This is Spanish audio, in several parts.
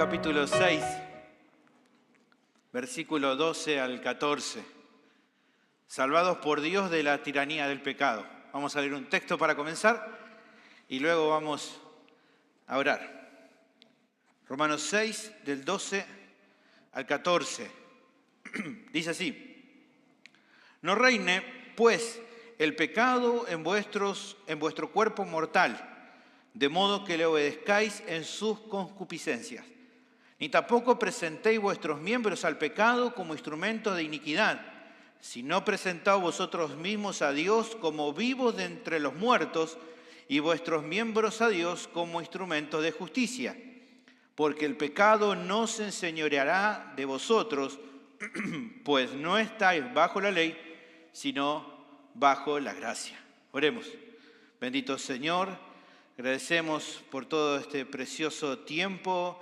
capítulo 6, versículo 12 al 14. Salvados por Dios de la tiranía del pecado. Vamos a leer un texto para comenzar y luego vamos a orar. Romanos 6, del 12 al 14. Dice así: No reine, pues, el pecado en vuestro cuerpo mortal, de modo que le obedezcáis en sus concupiscencias. Ni tampoco presentéis vuestros miembros al pecado como instrumentos de iniquidad, sino presentaos vosotros mismos a Dios como vivos de entre los muertos, y vuestros miembros a Dios como instrumentos de justicia. Porque el pecado no se enseñoreará de vosotros, pues no estáis bajo la ley, sino bajo la gracia. Oremos. Bendito Señor, agradecemos por todo este precioso tiempo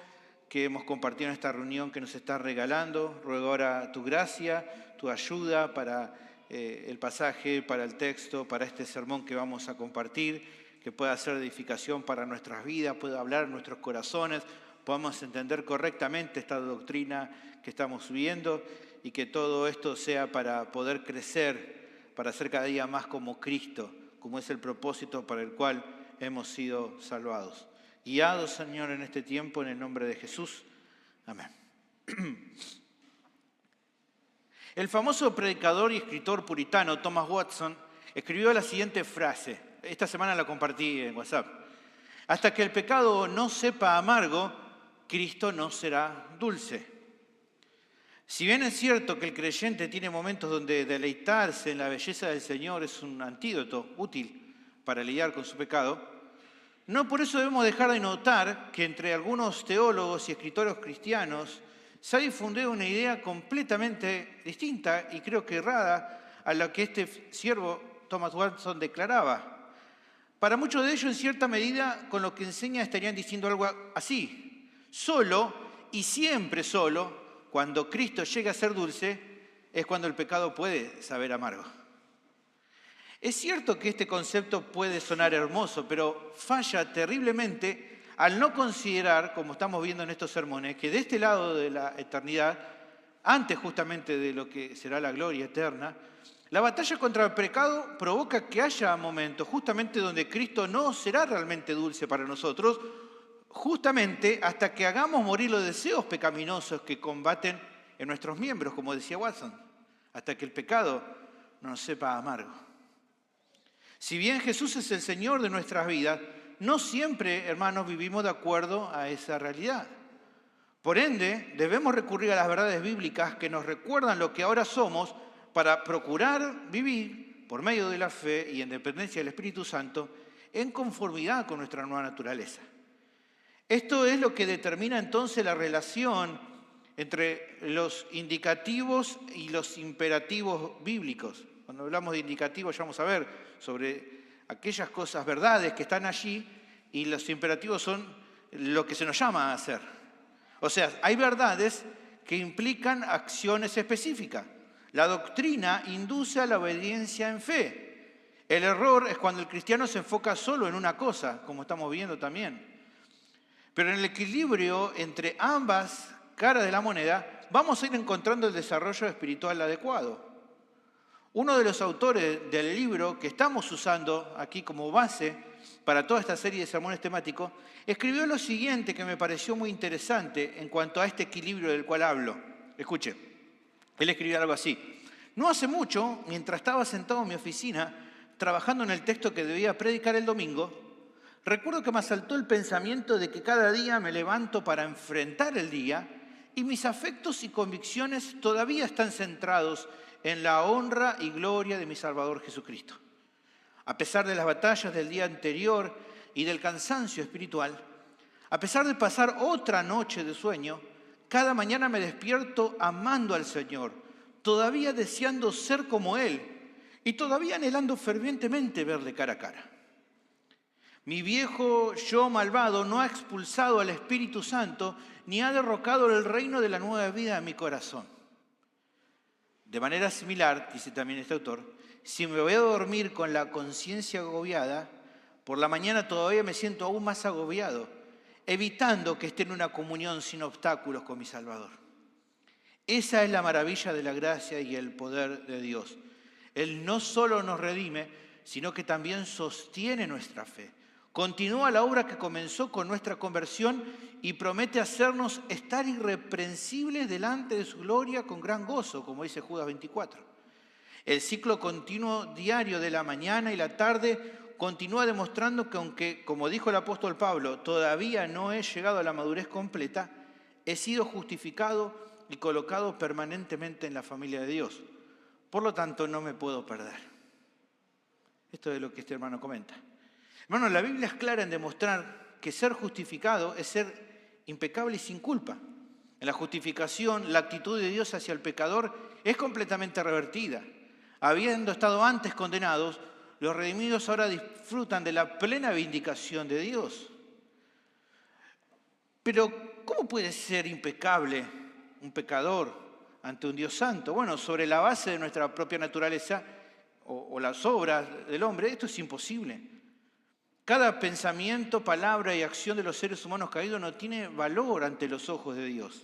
que hemos compartido en esta reunión que nos está regalando. Ruego ahora tu gracia, tu ayuda para el pasaje, para el texto, para este sermón que vamos a compartir, que pueda ser edificación para nuestras vidas, pueda hablar en nuestros corazones, podamos entender correctamente esta doctrina que estamos viendo y que todo esto sea para poder crecer, para ser cada día más como Cristo, como es el propósito para el cual hemos sido salvados. Guiados, Señor, en este tiempo, en el nombre de Jesús. Amén. El famoso predicador y escritor puritano Thomas Watson escribió la siguiente frase. Esta semana la compartí en WhatsApp. Hasta que el pecado no sepa amargo, Cristo no será dulce. Si bien es cierto que el creyente tiene momentos donde deleitarse en la belleza del Señor es un antídoto útil para lidiar con su pecado, no por eso debemos dejar de notar que entre algunos teólogos y escritores cristianos se ha difundido una idea completamente distinta y creo que errada a la que este siervo Thomas Watson declaraba. Para muchos de ellos, en cierta medida, con lo que enseña estarían diciendo algo así: solo y siempre solo, cuando Cristo llega a ser dulce, es cuando el pecado puede saber amargo. Es cierto que este concepto puede sonar hermoso, pero falla terriblemente al no considerar, como estamos viendo en estos sermones, que de este lado de la eternidad, antes justamente de lo que será la gloria eterna, la batalla contra el pecado provoca que haya momentos justamente donde Cristo no será realmente dulce para nosotros, justamente hasta que hagamos morir los deseos pecaminosos que combaten en nuestros miembros, como decía Watson, hasta que el pecado no nos sepa amargo. Si bien Jesús es el Señor de nuestras vidas, no siempre, hermanos, vivimos de acuerdo a esa realidad. Por ende, debemos recurrir a las verdades bíblicas que nos recuerdan lo que ahora somos para procurar vivir, por medio de la fe y en dependencia del Espíritu Santo, en conformidad con nuestra nueva naturaleza. Esto es lo que determina entonces la relación entre los indicativos y los imperativos bíblicos. Cuando hablamos de indicativos ya vamos a ver sobre aquellas cosas, verdades que están allí, y los imperativos son lo que se nos llama a hacer. O sea, hay verdades que implican acciones específicas. La doctrina induce a la obediencia en fe. El error es cuando el cristiano se enfoca solo en una cosa, como estamos viendo también. Pero en el equilibrio entre ambas caras de la moneda, vamos a ir encontrando el desarrollo espiritual adecuado. Uno de los autores del libro que estamos usando aquí como base para toda esta serie de sermones temáticos, escribió lo siguiente que me pareció muy interesante en cuanto a este equilibrio del cual hablo. Escuche, él escribió algo así: no hace mucho, mientras estaba sentado en mi oficina, trabajando en el texto que debía predicar el domingo, recuerdo que me asaltó el pensamiento de que cada día me levanto para enfrentar el día y mis afectos y convicciones todavía están centrados en la honra y gloria de mi Salvador Jesucristo. A pesar de las batallas del día anterior y del cansancio espiritual, a pesar de pasar otra noche de sueño, cada mañana me despierto amando al Señor, todavía deseando ser como Él y todavía anhelando fervientemente verle cara a cara. Mi viejo yo malvado no ha expulsado al Espíritu Santo ni ha derrocado el reino de la nueva vida en mi corazón. De manera similar, dice también este autor, si me voy a dormir con la conciencia agobiada, por la mañana todavía me siento aún más agobiado. evitando que esté en una comunión sin obstáculos con mi Salvador. Esa es la maravilla de la gracia y el poder de Dios. Él no solo nos redime, sino que también sostiene nuestra fe. Continúa la obra que comenzó con nuestra conversión y promete hacernos estar irreprensibles delante de su gloria con gran gozo, como dice Judas 24. El ciclo continuo diario de la mañana y la tarde continúa demostrando que aunque, como dijo el apóstol Pablo, todavía no he llegado a la madurez completa, he sido justificado y colocado permanentemente en la familia de Dios. Por lo tanto, no me puedo perder. Esto es lo que este hermano comenta. Hermano, la Biblia es clara en demostrar que ser justificado es ser impecable y sin culpa. En la justificación, la actitud de Dios hacia el pecador es completamente revertida. Habiendo estado antes condenados, los redimidos ahora disfrutan de la plena vindicación de Dios. Pero, ¿cómo puede ser impecable un pecador ante un Dios santo? Bueno, sobre la base de nuestra propia naturaleza o las obras del hombre, esto es imposible. Cada pensamiento, palabra y acción de los seres humanos caídos no tiene valor ante los ojos de Dios.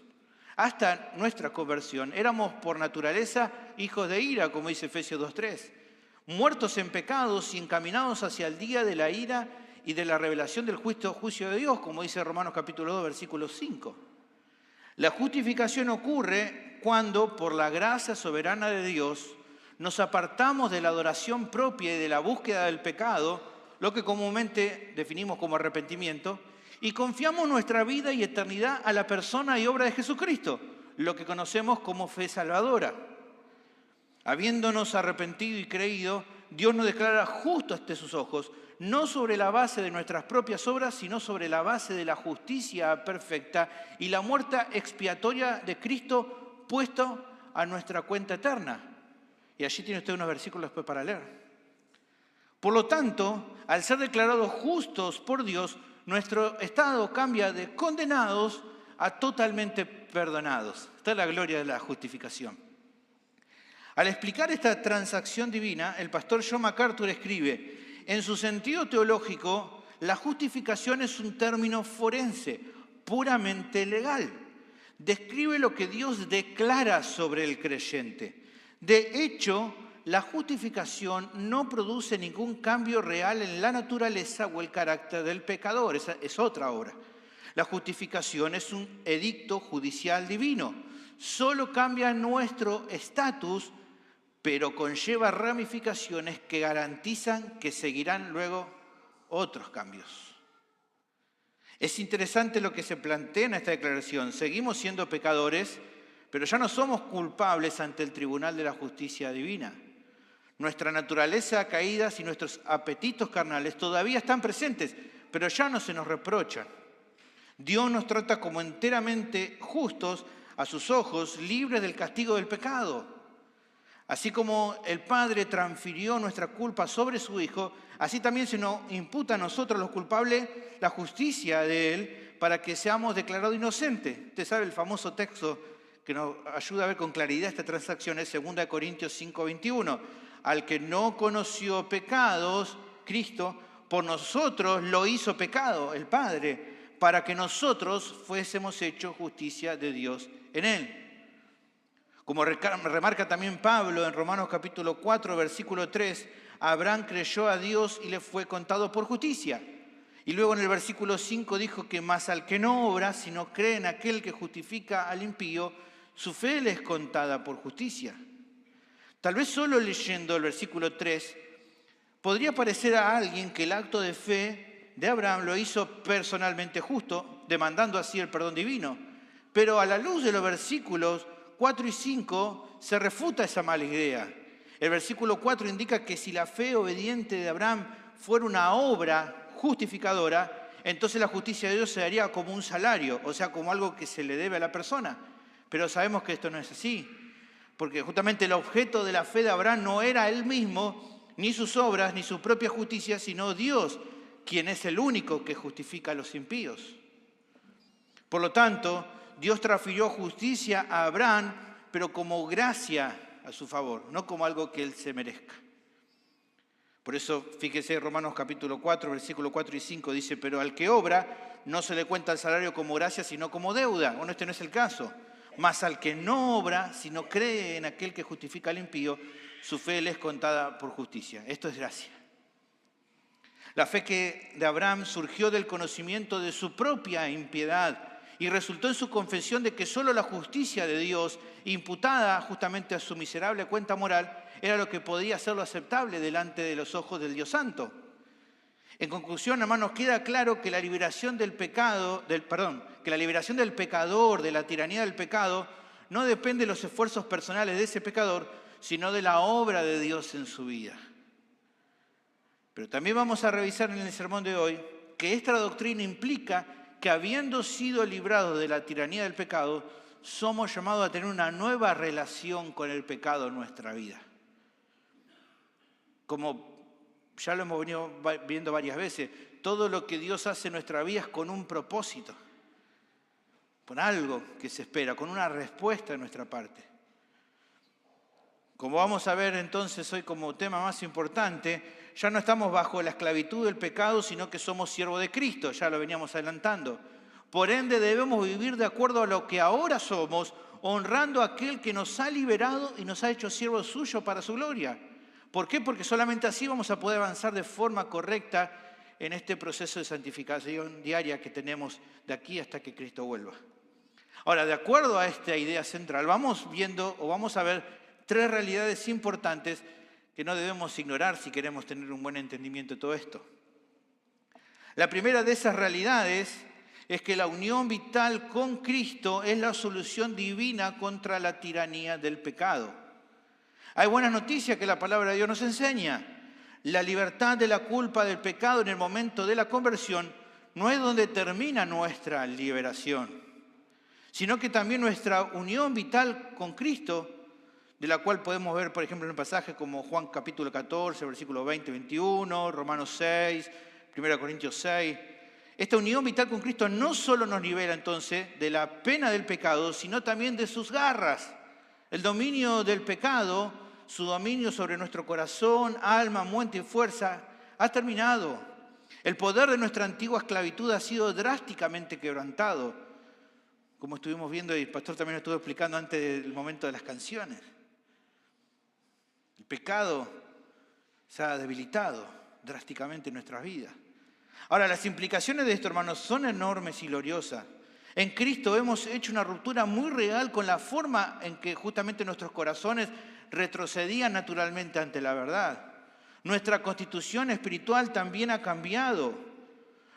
Hasta nuestra conversión éramos por naturaleza hijos de ira, como dice Efesios 2:3, muertos en pecados y encaminados hacia el día de la ira y de la revelación del juicio de Dios, como dice Romanos capítulo 2, versículo 5. La justificación ocurre cuando, por la gracia soberana de Dios, nos apartamos de la adoración propia y de la búsqueda del pecado, lo que comúnmente definimos como arrepentimiento, y confiamos nuestra vida y eternidad a la persona y obra de Jesucristo, lo que conocemos como fe salvadora. Habiéndonos arrepentido y creído, Dios nos declara justos ante sus ojos, no sobre la base de nuestras propias obras, sino sobre la base de la justicia perfecta y la muerte expiatoria de Cristo puesto a nuestra cuenta eterna. Y allí tiene usted unos versículos después para leer. Por lo tanto, al ser declarados justos por Dios, nuestro estado cambia de condenados a totalmente perdonados. Esta es la gloria de la justificación. Al explicar esta transacción divina, el pastor John MacArthur escribe: en su sentido teológico, la justificación es un término forense, puramente legal. Describe lo que Dios declara sobre el creyente. De hecho, la justificación no produce ningún cambio real en la naturaleza o el carácter del pecador. Esa es otra obra. La justificación es un edicto judicial divino. Solo cambia nuestro estatus, pero conlleva ramificaciones que garantizan que seguirán luego otros cambios. Es interesante lo que se plantea en esta declaración. Seguimos siendo pecadores, pero ya no somos culpables ante el tribunal de la justicia divina. Nuestra naturaleza caída y nuestros apetitos carnales todavía están presentes, pero ya no se nos reprochan. Dios nos trata como enteramente justos a sus ojos, libres del castigo del pecado. Así como el Padre transfirió nuestra culpa sobre su Hijo, así también se nos imputa a nosotros los culpables la justicia de Él para que seamos declarados inocentes. Usted sabe el famoso texto que nos ayuda a ver con claridad esta transacción, es 2 Corintios 5:21. Al que no conoció pecados, Cristo, por nosotros lo hizo pecado, el Padre, para que nosotros fuésemos hechos justicia de Dios en Él. Como remarca también Pablo en Romanos capítulo 4, versículo 3, Abraham creyó a Dios y le fue contado por justicia. Y luego en el versículo 5 dijo que más al que no obra, sino cree en aquel que justifica al impío, su fe le es contada por justicia. Tal vez solo leyendo el versículo 3 podría parecer a alguien que el acto de fe de Abraham lo hizo personalmente justo, demandando así el perdón divino. Pero a la luz de los versículos 4 y 5 se refuta esa mala idea. El versículo 4 indica que si la fe obediente de Abraham fuera una obra justificadora, entonces la justicia de Dios se daría como un salario, o sea, como algo que se le debe a la persona. Pero sabemos que esto no es así, porque justamente el objeto de la fe de Abraham no era él mismo, ni sus obras, ni su propia justicia, sino Dios, quien es el único que justifica a los impíos. Por lo tanto, Dios transfirió justicia a Abraham, pero como gracia a su favor, no como algo que él se merezca. Por eso, fíjese, Romanos capítulo 4, versículo 4 y 5 dice, pero al que obra no se le cuenta el salario como gracia, sino como deuda. Bueno, este no es el caso. Mas al que no obra, sino cree en aquel que justifica al impío, su fe le es contada por justicia. Esto es gracia. La fe de Abraham surgió del conocimiento de su propia impiedad y resultó en su confesión de que solo la justicia de Dios, imputada justamente a su miserable cuenta moral, era lo que podía hacerlo aceptable delante de los ojos del Dios Santo. En conclusión, hermanos, queda claro que la liberación del pecador, de la tiranía del pecado, no depende de los esfuerzos personales de ese pecador, sino de la obra de Dios en su vida. Pero también vamos a revisar en el sermón de hoy que esta doctrina implica que habiendo sido librados de la tiranía del pecado, somos llamados a tener una nueva relación con el pecado en nuestra vida. Como ya lo hemos venido viendo varias veces, todo lo que Dios hace en nuestra vida es con un propósito, con algo que se espera, con una respuesta de nuestra parte. Como vamos a ver entonces hoy como tema más importante, ya no estamos bajo la esclavitud del pecado, sino que somos siervos de Cristo, ya lo veníamos adelantando. Por ende debemos vivir de acuerdo a lo que ahora somos, honrando a aquel que nos ha liberado y nos ha hecho siervos suyos para su gloria. ¿Por qué? Porque solamente así vamos a poder avanzar de forma correcta en este proceso de santificación diaria que tenemos de aquí hasta que Cristo vuelva. Ahora, de acuerdo a esta idea central, vamos a ver tres realidades importantes que no debemos ignorar si queremos tener un buen entendimiento de todo esto. La primera de esas realidades es que la unión vital con Cristo es la solución divina contra la tiranía del pecado. Hay buenas noticias que la palabra de Dios nos enseña. La libertad de la culpa del pecado en el momento de la conversión no es donde termina nuestra liberación, sino que también nuestra unión vital con Cristo, de la cual podemos ver, por ejemplo, en un pasaje como Juan capítulo 14, versículos 20 y 21, Romanos 6, 1 Corintios 6. Esta unión vital con Cristo no solo nos libera entonces de la pena del pecado, sino también de sus garras. El dominio del pecado, su dominio sobre nuestro corazón, alma, mente y fuerza, ha terminado. El poder de nuestra antigua esclavitud ha sido drásticamente quebrantado, como estuvimos viendo y el pastor también lo estuvo explicando antes del momento de las canciones. El pecado se ha debilitado drásticamente en nuestras vidas. Ahora, las implicaciones de esto, hermanos, son enormes y gloriosas. En Cristo hemos hecho una ruptura muy real con la forma en que justamente nuestros corazones retrocedían naturalmente ante la verdad. Nuestra constitución espiritual también ha cambiado.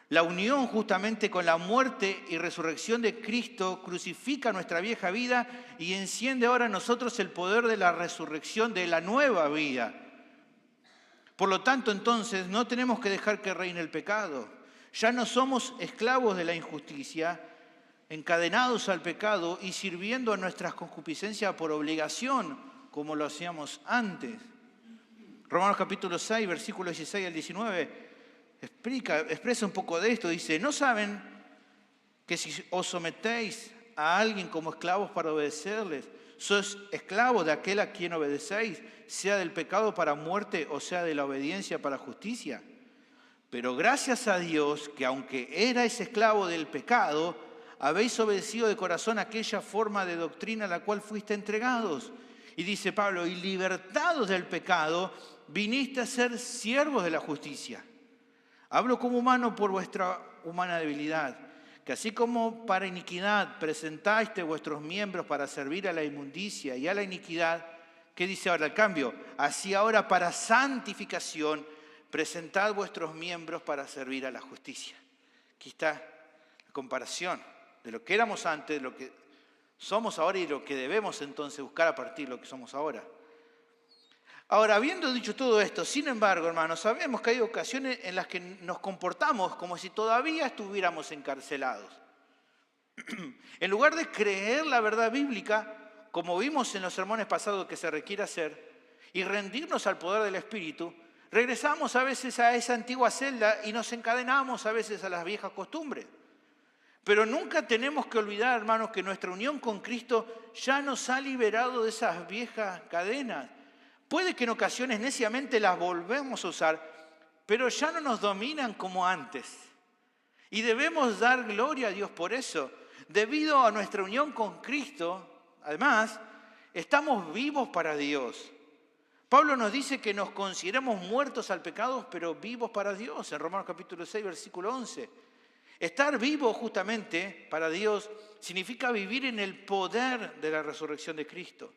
La unión justamente con la muerte y resurrección de Cristo crucifica nuestra vieja vida y enciende ahora en nosotros el poder de la resurrección de la nueva vida. Por lo tanto, entonces, no tenemos que dejar que reine el pecado. Ya no somos esclavos de la injusticia, encadenados al pecado y sirviendo a nuestras concupiscencias por obligación, como lo hacíamos antes. Romanos capítulo 6, versículos 16 al 19, expresa un poco de esto. Dice, ¿no saben que si os sometéis a alguien como esclavos para obedecerles, sois esclavos de aquel a quien obedecéis, sea del pecado para muerte o sea de la obediencia para justicia? Pero gracias a Dios que aunque erais esclavo del pecado, habéis obedecido de corazón aquella forma de doctrina a la cual fuiste entregados. Y dice Pablo, y libertados del pecado, viniste a ser siervos de la justicia. Hablo como humano por vuestra humana debilidad, que así como para iniquidad presentaste vuestros miembros para servir a la inmundicia y a la iniquidad, ¿qué dice ahora el cambio? Así ahora para santificación, presentad vuestros miembros para servir a la justicia. Aquí está la comparación de lo que éramos antes, de lo que somos ahora y lo que debemos entonces buscar a partir de lo que somos ahora. Ahora, habiendo dicho todo esto, sin embargo, hermanos, sabemos que hay ocasiones en las que nos comportamos como si todavía estuviéramos encarcelados. En lugar de creer la verdad bíblica, como vimos en los sermones pasados que se requiere hacer, y rendirnos al poder del Espíritu, regresamos a veces a esa antigua celda y nos encadenamos a veces a las viejas costumbres. Pero nunca tenemos que olvidar, hermanos, que nuestra unión con Cristo ya nos ha liberado de esas viejas cadenas, Puede que en ocasiones neciamente las volvemos a usar, pero ya no nos dominan como antes. Y debemos dar gloria a Dios por eso. Debido a nuestra unión con Cristo, además, estamos vivos para Dios. Pablo nos dice que nos consideramos muertos al pecado, pero vivos para Dios, en Romanos capítulo 6, versículo 11. Estar vivo justamente para Dios significa vivir en el poder de la resurrección de Cristo.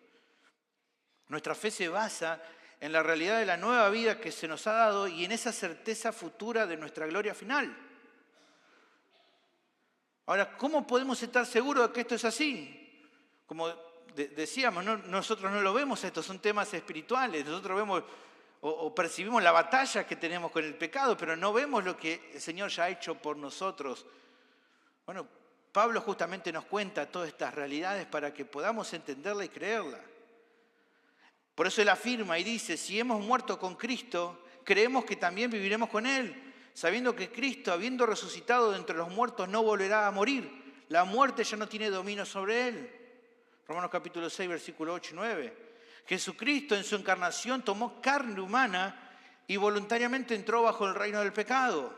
Nuestra fe se basa en la realidad de la nueva vida que se nos ha dado y en esa certeza futura de nuestra gloria final. Ahora, ¿cómo podemos estar seguros de que esto es así? Como decíamos, nosotros no lo vemos, estos son temas espirituales, nosotros vemos o percibimos la batalla que tenemos con el pecado, pero no vemos lo que el Señor ya ha hecho por nosotros. Bueno, Pablo justamente nos cuenta todas estas realidades para que podamos entenderla y creerla. Por eso él afirma y dice, si hemos muerto con Cristo, creemos que también viviremos con Él, sabiendo que Cristo, habiendo resucitado de entre los muertos, no volverá a morir. La muerte ya no tiene dominio sobre Él. Romanos capítulo 6, versículo 8 y 9. Jesucristo en su encarnación tomó carne humana y voluntariamente entró bajo el reino del pecado.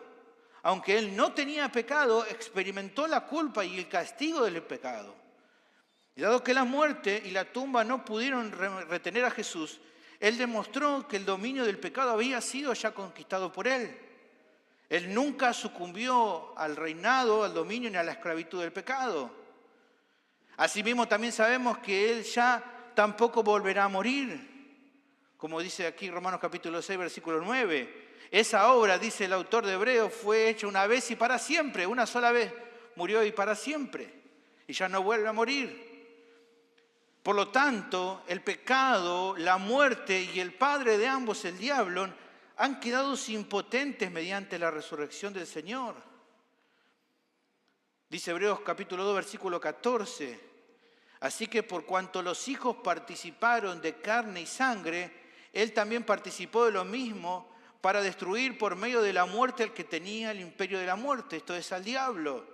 Aunque Él no tenía pecado, experimentó la culpa y el castigo del pecado. Y dado que la muerte y la tumba no pudieron retener a Jesús, Él demostró que el dominio del pecado había sido ya conquistado por Él. Él nunca sucumbió al reinado, al dominio ni a la esclavitud del pecado. Asimismo, también sabemos que Él ya tampoco volverá a morir. Como dice aquí Romanos capítulo 6, versículo 9. Esa obra, dice el autor de Hebreos, fue hecha una vez y para siempre. Una sola vez murió y para siempre. Y ya no vuelve a morir. Por lo tanto, el pecado, la muerte y el padre de ambos, el diablo, han quedado impotentes mediante la resurrección del Señor. Dice Hebreos capítulo 2, versículo 14. Así que por cuanto los hijos participaron de carne y sangre, Él también participó de lo mismo para destruir por medio de la muerte al que tenía el imperio de la muerte, esto es, al diablo.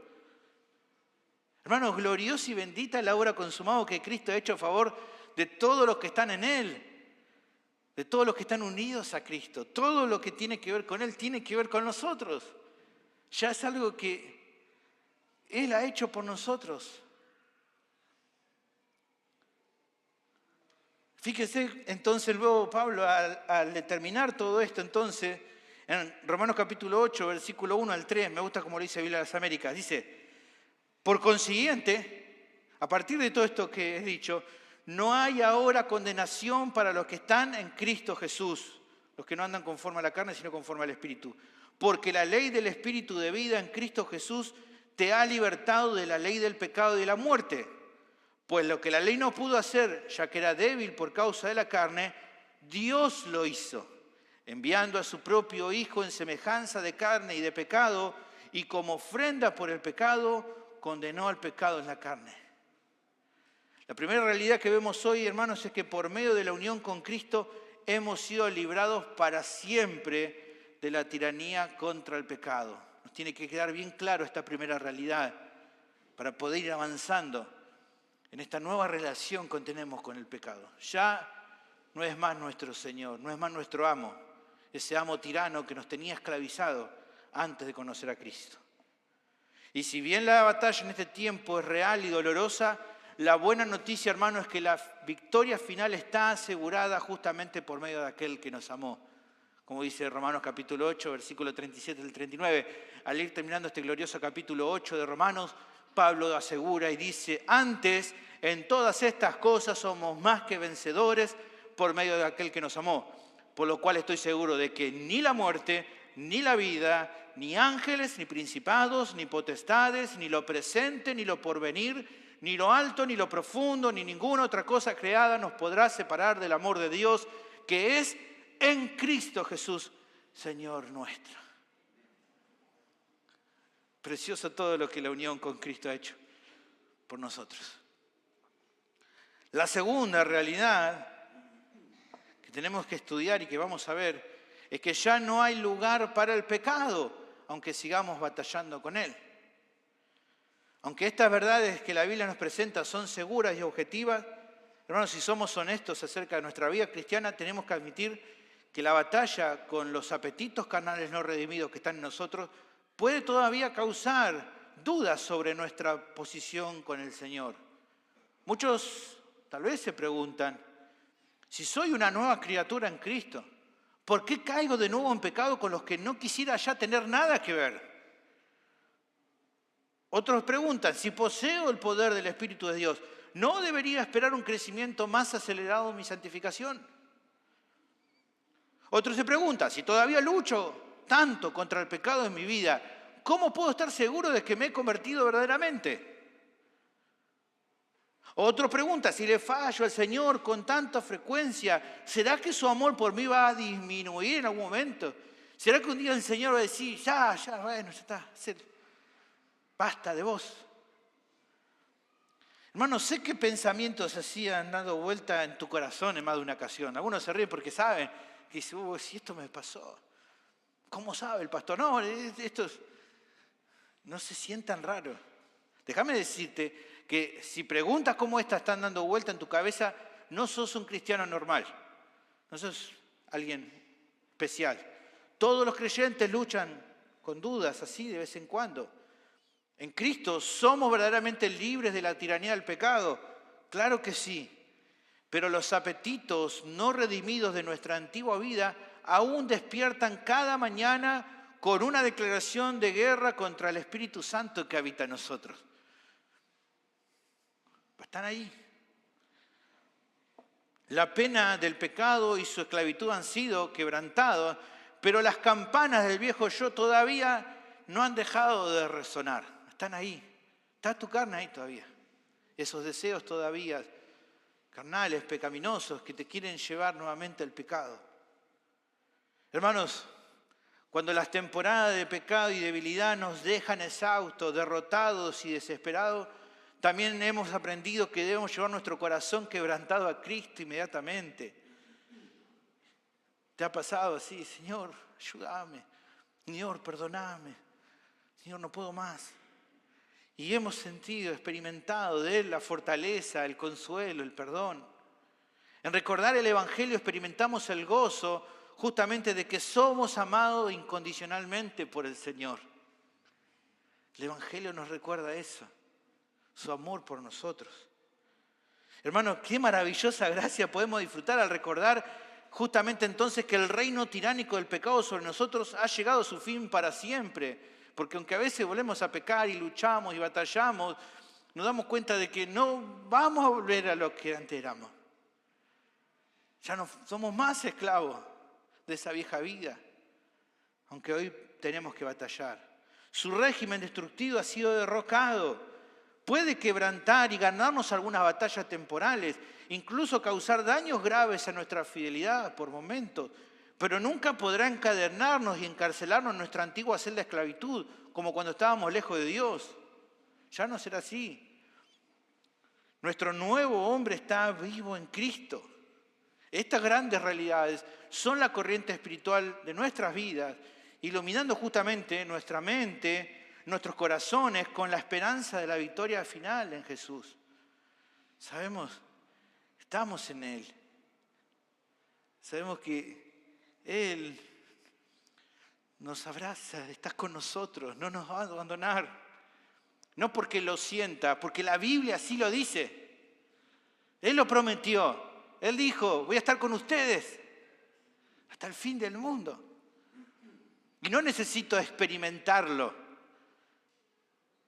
Hermanos, gloriosa y bendita es la obra consumada que Cristo ha hecho a favor de todos los que están en Él, de todos los que están unidos a Cristo. Todo lo que tiene que ver con Él tiene que ver con nosotros. Ya es algo que Él ha hecho por nosotros. Fíjese entonces luego Pablo al determinar todo esto, entonces, en Romanos capítulo 8, versículo 1 al 3, me gusta como lo dice Biblia de las Américas, dice, por consiguiente, a partir de todo esto que he dicho, no hay ahora condenación para los que están en Cristo Jesús, los que no andan conforme a la carne, sino conforme al Espíritu. Porque la ley del Espíritu de vida en Cristo Jesús te ha libertado de la ley del pecado y de la muerte. Pues lo que la ley no pudo hacer, ya que era débil por causa de la carne, Dios lo hizo, enviando a su propio Hijo en semejanza de carne y de pecado, y como ofrenda por el pecado, condenó al pecado en la carne. La primera realidad que vemos hoy, hermanos, es que por medio de la unión con Cristo hemos sido librados para siempre de la tiranía contra el pecado. Nos tiene que quedar bien claro esta primera realidad para poder ir avanzando en esta nueva relación que tenemos con el pecado. Ya no es más nuestro Señor, no es más nuestro amo, ese amo tirano que nos tenía esclavizado antes de conocer a Cristo. Y si bien la batalla en este tiempo es real y dolorosa, la buena noticia, hermano, es que la victoria final está asegurada justamente por medio de aquel que nos amó. Como dice Romanos capítulo 8, versículo 37 al 39. Al ir terminando este glorioso capítulo 8 de Romanos, Pablo asegura y dice, antes en todas estas cosas somos más que vencedores por medio de aquel que nos amó. Por lo cual estoy seguro de que ni la muerte, ni la vida, ni ángeles, ni principados, ni potestades, ni lo presente, ni lo porvenir, ni lo alto, ni lo profundo, ni ninguna otra cosa creada nos podrá separar del amor de Dios, que es en Cristo Jesús, Señor nuestro. Precioso todo lo que la unión con Cristo ha hecho por nosotros. La segunda realidad que tenemos que estudiar y que vamos a ver es que ya no hay lugar para el pecado, aunque sigamos batallando con él. Aunque estas verdades que la Biblia nos presenta son seguras y objetivas, Hermanos, si somos honestos acerca de nuestra vida cristiana, tenemos que admitir que la batalla con los apetitos carnales no redimidos que están en nosotros puede todavía causar dudas sobre nuestra posición con el Señor. Muchos tal vez se preguntan, si soy una nueva criatura en Cristo, ¿por qué caigo de nuevo en pecado con los que no quisiera ya tener nada que ver? Otros preguntan, si poseo el poder del Espíritu de Dios, ¿no debería esperar un crecimiento más acelerado en mi santificación? Otros se preguntan, si todavía lucho tanto contra el pecado en mi vida, ¿cómo puedo estar seguro de que me he convertido verdaderamente? Otros preguntan, si le fallo al Señor con tanta frecuencia, ¿será que su amor por mí va a disminuir en algún momento? ¿Será que un día el Señor va a decir, bueno, ya está, basta de vos? Hermano, sé qué pensamientos así han dado vuelta en tu corazón en más de una ocasión. Algunos se ríen porque saben que dicen, si esto me pasó, ¿cómo sabe el pastor? No, estos no se sientan raros. Déjame decirte que si preguntas cómo estas están dando vuelta en tu cabeza, no sos un cristiano normal, no sos alguien especial. Todos los creyentes luchan con dudas así de vez en cuando. En Cristo somos verdaderamente libres de la tiranía del pecado, claro que sí, pero los apetitos no redimidos de nuestra antigua vida aún despiertan cada mañana con una declaración de guerra contra el Espíritu Santo que habita en nosotros. Están ahí. La pena del pecado y su esclavitud han sido quebrantados, pero las campanas del viejo yo todavía no han dejado de resonar. Están ahí. Está tu carne ahí todavía. Esos deseos todavía carnales, pecaminosos, que te quieren llevar nuevamente al pecado. Hermanos, cuando las temporadas de pecado y debilidad nos dejan exhaustos, derrotados y desesperados, también hemos aprendido que debemos llevar nuestro corazón quebrantado a Cristo inmediatamente. ¿Te ha pasado así? Señor, ayúdame. Señor, perdóname. Señor, no puedo más. Y hemos sentido, experimentado de Él la fortaleza, el consuelo, el perdón. En recordar el Evangelio experimentamos el gozo justamente de que somos amados incondicionalmente por el Señor. El Evangelio nos recuerda eso, su amor por nosotros. Hermanos, qué maravillosa gracia podemos disfrutar al recordar justamente entonces que el reino tiránico del pecado sobre nosotros ha llegado a su fin para siempre. Porque aunque a veces volvemos a pecar y luchamos y batallamos, nos damos cuenta de que no vamos a volver a lo que antes éramos. Ya no somos más esclavos de esa vieja vida, aunque hoy tenemos que batallar. Su régimen destructivo ha sido derrocado. Puede quebrantar y ganarnos algunas batallas temporales, incluso causar daños graves a nuestra fidelidad por momentos, pero nunca podrá encadenarnos y encarcelarnos en nuestra antigua celda de esclavitud, como cuando estábamos lejos de Dios. Ya no será así. Nuestro nuevo hombre está vivo en Cristo. Estas grandes realidades son la corriente espiritual de nuestras vidas, iluminando justamente nuestra mente, nuestros corazones con la esperanza de la victoria final en Jesús. Sabemos, estamos en Él. Sabemos que Él nos abraza, está con nosotros, no nos va a abandonar. No porque lo sienta, porque la Biblia así lo dice. Él lo prometió. Él dijo, voy a estar con ustedes hasta el fin del mundo. Y no necesito experimentarlo.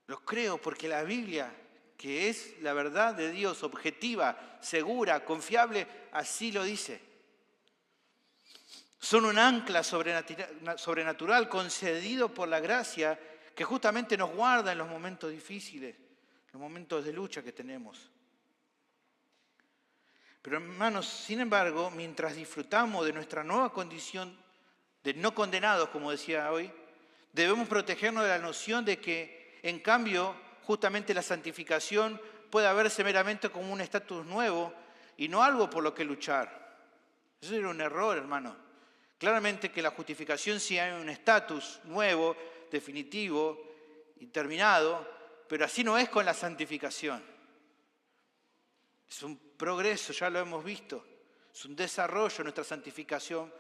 Lo creo porque la Biblia, que es la verdad de Dios, objetiva, segura, confiable, así lo dice. Son un ancla sobrenatural concedido por la gracia que justamente nos guarda en los momentos difíciles, los momentos de lucha que tenemos. Pero hermanos, sin embargo, mientras disfrutamos de nuestra nueva condición de no condenados, como decía hoy, debemos protegernos de la noción de que, en cambio, justamente la santificación puede verse meramente como un estatus nuevo y no algo por lo que luchar. Eso era un error, hermano. Claramente que la justificación sí hay un estatus nuevo, definitivo y terminado, pero así no es con la santificación. Es un progreso, ya lo hemos visto. Es un desarrollo nuestra santificación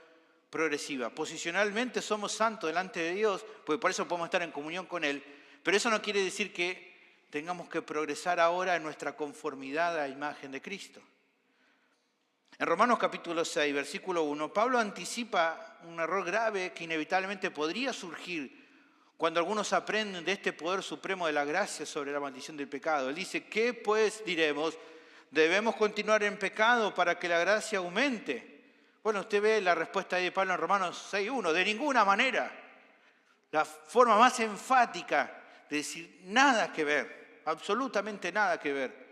progresiva. Posicionalmente somos santos delante de Dios, porque por eso podemos estar en comunión con Él. Pero eso no quiere decir que tengamos que progresar ahora en nuestra conformidad a la imagen de Cristo. En Romanos capítulo 6, versículo 1, Pablo anticipa un error grave que inevitablemente podría surgir cuando algunos aprenden de este poder supremo de la gracia sobre la maldición del pecado. Él dice, ¿qué pues diremos? ¿Debemos continuar en pecado para que la gracia aumente? Bueno, usted ve la respuesta de Pablo en Romanos 6.1, de ninguna manera. La forma más enfática de decir nada que ver, absolutamente nada que ver.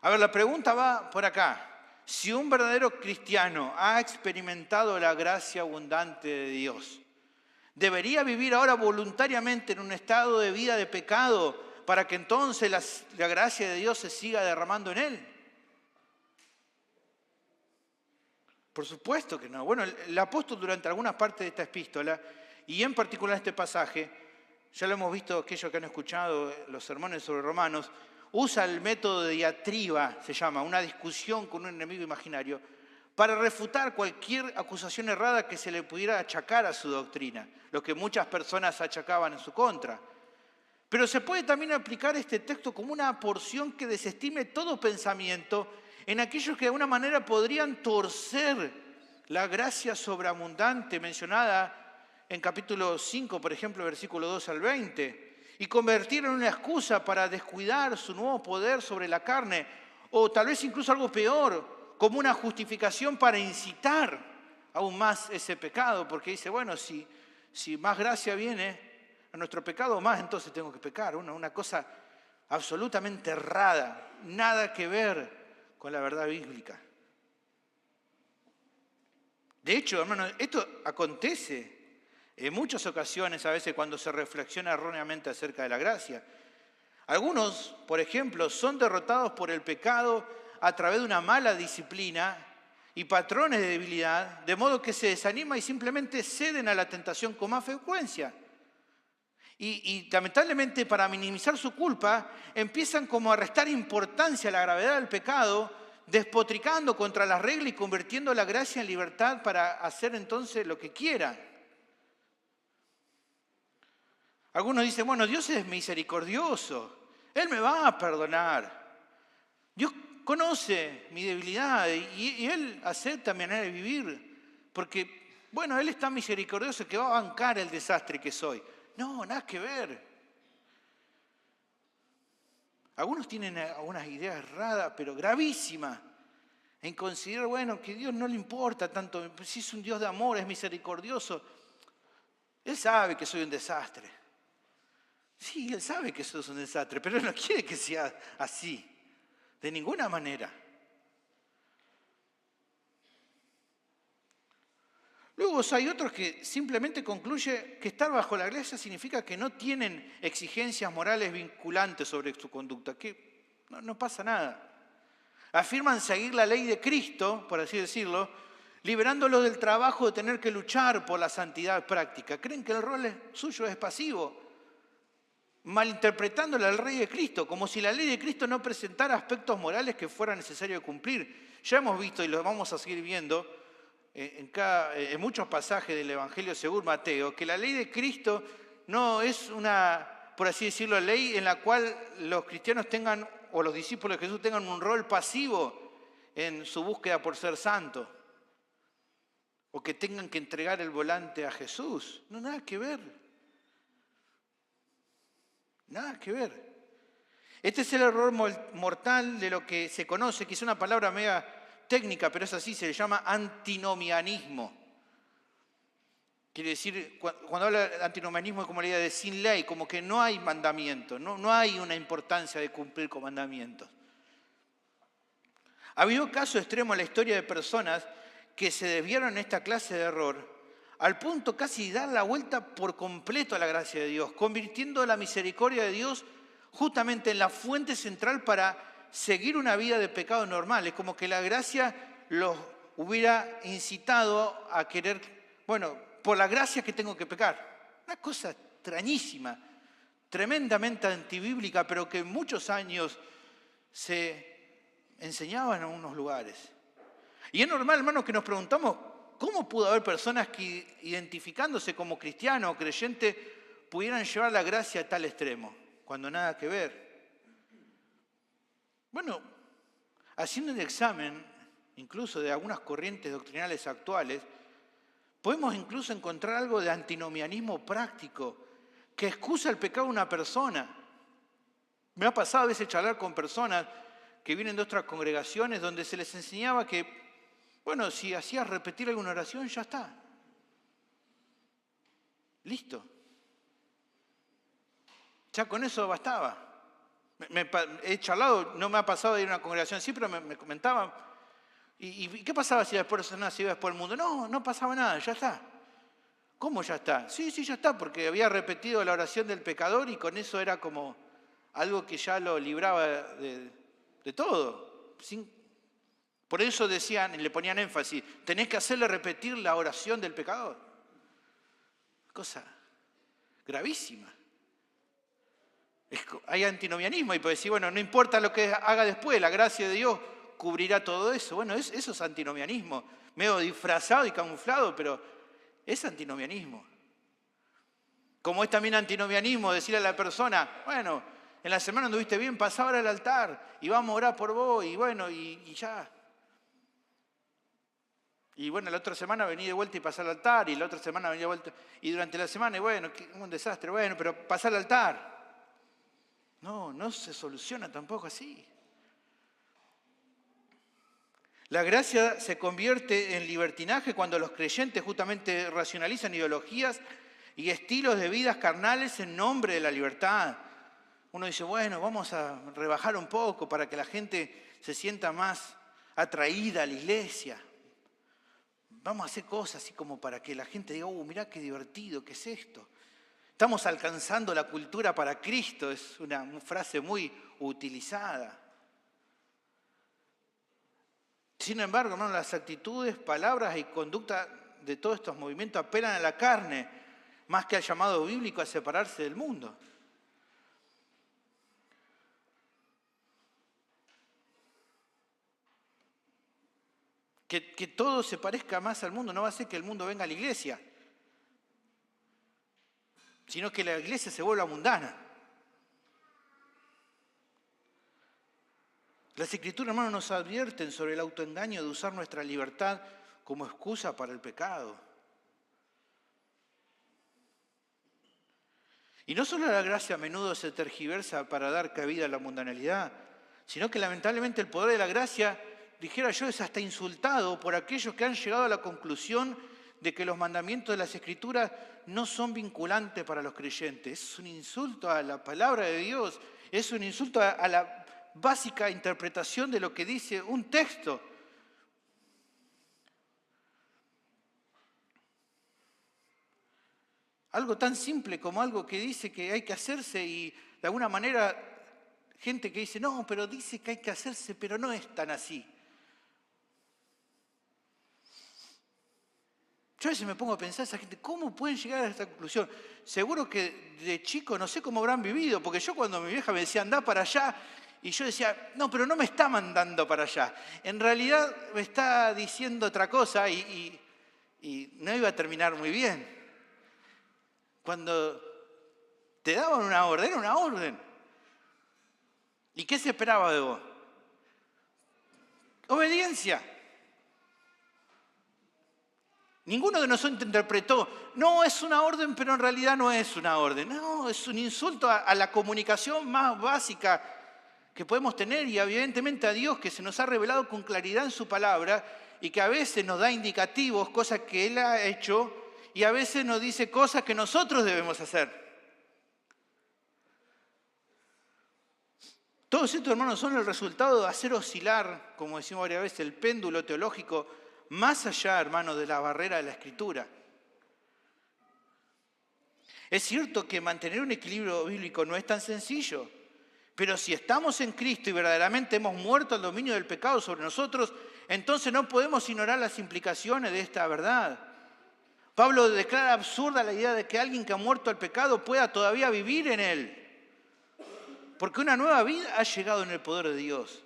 A ver, la pregunta va por acá. Si un verdadero cristiano ha experimentado la gracia abundante de Dios, ¿debería vivir ahora voluntariamente en un estado de vida de pecado para que entonces la gracia de Dios se siga derramando en él? Por supuesto que no. Bueno, el apóstol durante algunas partes de esta epístola, y en particular este pasaje, ya lo hemos visto aquellos que han escuchado los sermones sobre Romanos, usa el método de diatriba, se llama, una discusión con un enemigo imaginario, para refutar cualquier acusación errada que se le pudiera achacar a su doctrina, lo que muchas personas achacaban en su contra. Pero se puede también aplicar este texto como una porción que desestime todo pensamiento en aquellos que de alguna manera podrían torcer la gracia sobreabundante mencionada en capítulo 5, por ejemplo, versículo 2 al 20, y convertirlo en una excusa para descuidar su nuevo poder sobre la carne, o tal vez incluso algo peor, como una justificación para incitar aún más ese pecado, porque dice, bueno, si más gracia viene a nuestro pecado, más entonces tengo que pecar. Una cosa absolutamente errada, nada que ver con la verdad bíblica. De hecho, hermano, esto acontece en muchas ocasiones, a veces cuando se reflexiona erróneamente acerca de la gracia. Algunos, por ejemplo, son derrotados por el pecado a través de una mala disciplina y patrones de debilidad, de modo que se desanima y simplemente ceden a la tentación con más frecuencia. Y lamentablemente, para minimizar su culpa, empiezan como a restar importancia a la gravedad del pecado, despotricando contra las reglas y convirtiendo la gracia en libertad para hacer entonces lo que quieran. Algunos dicen, bueno, Dios es misericordioso, Él me va a perdonar. Dios conoce mi debilidad y Él acepta mi manera de vivir, porque, bueno, Él es tan misericordioso que va a bancar el desastre que soy. No, nada que ver. Algunos tienen algunas ideas erradas, pero gravísimas, en considerar, bueno, que a Dios no le importa tanto, si es un Dios de amor, es misericordioso. Él sabe que soy un desastre. Sí, Él sabe que eso es un desastre, pero Él no quiere que sea así, de ninguna manera. Luego hay otros que simplemente concluyen que estar bajo la gracia significa que no tienen exigencias morales vinculantes sobre su conducta, que no pasa nada. Afirman seguir la ley de Cristo, por así decirlo, liberándolos del trabajo de tener que luchar por la santidad práctica. Creen que el rol suyo es pasivo, malinterpretándole al Rey de Cristo, como si la ley de Cristo no presentara aspectos morales que fuera necesario cumplir. Ya hemos visto y lo vamos a seguir viendo en muchos pasajes del Evangelio según Mateo, que la ley de Cristo no es una, por así decirlo, ley en la cual los cristianos tengan, o los discípulos de Jesús tengan un rol pasivo en su búsqueda por ser santo, o que tengan que entregar el volante a Jesús. No, nada que ver. Nada que ver. Este es el error mortal de lo que se conoce, que es una palabra mega técnica, pero es así, se le llama antinomianismo. Quiere decir, cuando habla de antinomianismo es como la idea de sin ley, como que no hay mandamiento, no hay una importancia de cumplir con mandamientos. Ha habido casos extremos en la historia de personas que se desviaron en esta clase de error, al punto casi de dar la vuelta por completo a la gracia de Dios, convirtiendo la misericordia de Dios justamente en la fuente central para seguir una vida de pecado normal. Es como que la gracia los hubiera incitado a querer, bueno, por la gracia que tengo que pecar. Una cosa extrañísima, tremendamente antibíblica, pero que en muchos años se enseñaba en algunos lugares. Y es normal, hermanos, que nos preguntamos, ¿cómo pudo haber personas que, identificándose como cristianos o creyentes, pudieran llevar la gracia a tal extremo, cuando nada que ver? Bueno, haciendo el examen, incluso de algunas corrientes doctrinales actuales, podemos incluso encontrar algo de antinomianismo práctico, que excusa el pecado de una persona. Me ha pasado a veces charlar con personas que vienen de otras congregaciones donde se les enseñaba que, bueno, si hacías repetir alguna oración, ya está. Listo. Ya con eso bastaba. He charlado, no me ha pasado de ir a una congregación así, pero me comentaban. ¿Y qué pasaba si la persona se iba después del mundo? No, no pasaba nada, ya está. ¿Cómo ya está? Sí, ya está, porque había repetido la oración del pecador y con eso era como algo que ya lo libraba de todo. Por eso decían, y le ponían énfasis, tenés que hacerle repetir la oración del pecador. Cosa gravísima. Hay antinomianismo y puede decir, bueno, no importa lo que haga después, la gracia de Dios cubrirá todo eso. Bueno, eso es antinomianismo, medio disfrazado y camuflado, pero es antinomianismo. Como es también antinomianismo decirle a la persona, bueno, en la semana anduviste bien, pasá ahora al altar y vamos a orar por vos y bueno, y ya. Y bueno, la otra semana vení de vuelta y pasá al altar y la otra semana vení de vuelta y durante la semana, y bueno, un desastre, bueno, pero pasá al altar. No se soluciona tampoco así. La gracia se convierte en libertinaje cuando los creyentes justamente racionalizan ideologías y estilos de vidas carnales en nombre de la libertad. Uno dice, bueno, vamos a rebajar un poco para que la gente se sienta más atraída a la iglesia. Vamos a hacer cosas así como para que la gente diga, mirá qué divertido, ¿qué es esto? Estamos alcanzando la cultura para Cristo, es una frase muy utilizada. Sin embargo, hermanos, las actitudes, palabras y conducta de todos estos movimientos apelan a la carne, más que al llamado bíblico a separarse del mundo. Que todo se parezca más al mundo no va a hacer que el mundo venga a la iglesia, sino que la iglesia se vuelva mundana. Las Escrituras, hermanos, nos advierten sobre el autoengaño de usar nuestra libertad como excusa para el pecado. Y no solo la gracia a menudo se tergiversa para dar cabida a la mundanalidad, sino que lamentablemente el poder de la gracia, dijera yo, es hasta insultado por aquellos que han llegado a la conclusión de que los mandamientos de las Escrituras no son vinculantes para los creyentes. Es un insulto a la palabra de Dios, es un insulto a la básica interpretación de lo que dice un texto. Algo tan simple como algo que dice que hay que hacerse y de alguna manera gente que dice, no, pero dice que hay que hacerse, pero no es tan así. Yo a veces me pongo a pensar, esa gente, ¿cómo pueden llegar a esta conclusión? Seguro que de chico no sé cómo habrán vivido, porque yo cuando mi vieja me decía, andá para allá, y yo decía, no, pero no me está mandando para allá. En realidad me está diciendo otra cosa y no iba a terminar muy bien. Cuando te daban una orden, era una orden. ¿Y qué se esperaba de vos? Obediencia. Ninguno de nosotros interpretó, no, es una orden, pero en realidad no es una orden. No, es un insulto a la comunicación más básica que podemos tener y evidentemente a Dios, que se nos ha revelado con claridad en su palabra y que a veces nos da indicativos, cosas que Él ha hecho, y a veces nos dice cosas que nosotros debemos hacer. Todos estos, hermanos, son el resultado de hacer oscilar, como decimos varias veces, el péndulo teológico más allá, hermanos, de la barrera de la Escritura. Es cierto que mantener un equilibrio bíblico no es tan sencillo, pero si estamos en Cristo y verdaderamente hemos muerto al dominio del pecado sobre nosotros, entonces no podemos ignorar las implicaciones de esta verdad. Pablo declara absurda la idea de que alguien que ha muerto al pecado pueda todavía vivir en él, porque una nueva vida ha llegado en el poder de Dios.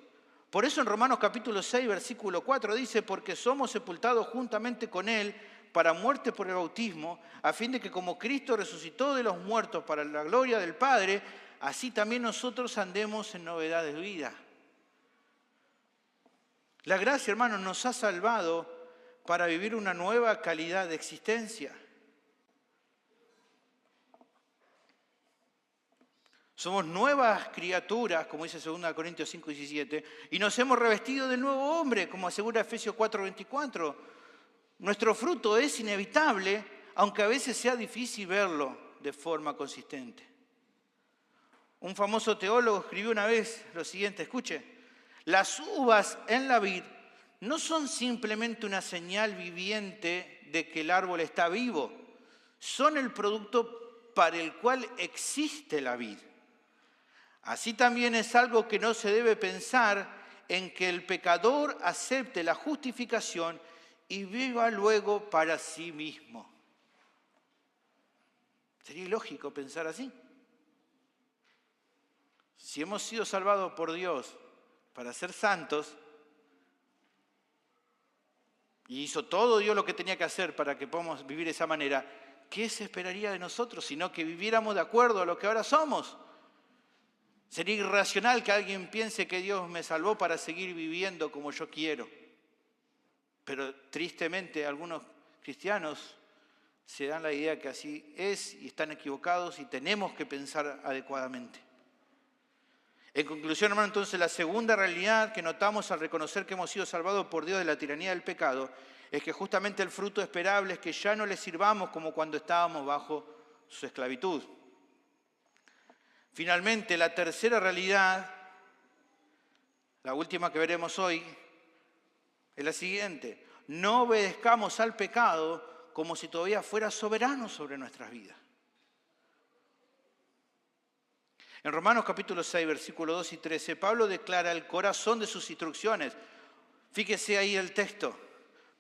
Por eso en Romanos capítulo 6, versículo 4 dice, porque somos sepultados juntamente con Él para muerte por el bautismo, a fin de que como Cristo resucitó de los muertos para la gloria del Padre, así también nosotros andemos en novedad de vida. La gracia, hermanos, nos ha salvado para vivir una nueva calidad de existencia. Somos nuevas criaturas, como dice 2 Corintios 5:17, y nos hemos revestido del nuevo hombre, como asegura Efesios 4:24. Nuestro fruto es inevitable, aunque a veces sea difícil verlo de forma consistente. Un famoso teólogo escribió una vez lo siguiente, escuche, las uvas en la vid no son simplemente una señal viviente de que el árbol está vivo, son el producto para el cual existe la vid. Así también es algo que no se debe pensar en que el pecador acepte la justificación y viva luego para sí mismo. Sería ilógico pensar así. Si hemos sido salvados por Dios para ser santos, y hizo todo Dios lo que tenía que hacer para que podamos vivir de esa manera, ¿qué se esperaría de nosotros? Sino que viviéramos de acuerdo a lo que ahora somos. Sería irracional que alguien piense que Dios me salvó para seguir viviendo como yo quiero. Pero tristemente algunos cristianos se dan la idea que así es y están equivocados y tenemos que pensar adecuadamente. En conclusión, hermano, entonces la segunda realidad que notamos al reconocer que hemos sido salvados por Dios de la tiranía del pecado es que justamente el fruto esperable es que ya no le sirvamos como cuando estábamos bajo su esclavitud. Finalmente, la tercera realidad, la última que veremos hoy, es la siguiente. No obedezcamos al pecado como si todavía fuera soberano sobre nuestras vidas. En Romanos capítulo 6, versículos 2 y 13, Pablo declara el corazón de sus instrucciones. Fíjese ahí el texto.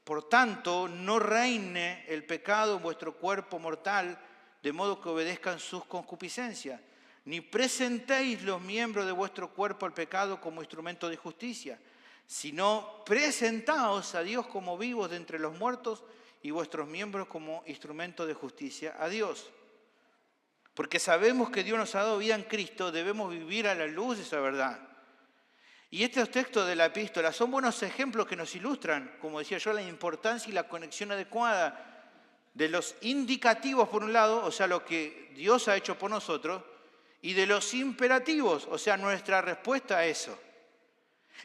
Por tanto, no reine el pecado en vuestro cuerpo mortal, de modo que obedezcan sus concupiscencias. Ni presentéis los miembros de vuestro cuerpo al pecado como instrumento de justicia, sino presentaos a Dios como vivos de entre los muertos y vuestros miembros como instrumento de justicia a Dios. Porque sabemos que Dios nos ha dado vida en Cristo, debemos vivir a la luz de esa verdad. Y estos textos de la epístola son buenos ejemplos que nos ilustran, como decía yo, la importancia y la conexión adecuada de los indicativos por un lado, o sea, lo que Dios ha hecho por nosotros, y de los imperativos, o sea, nuestra respuesta a eso.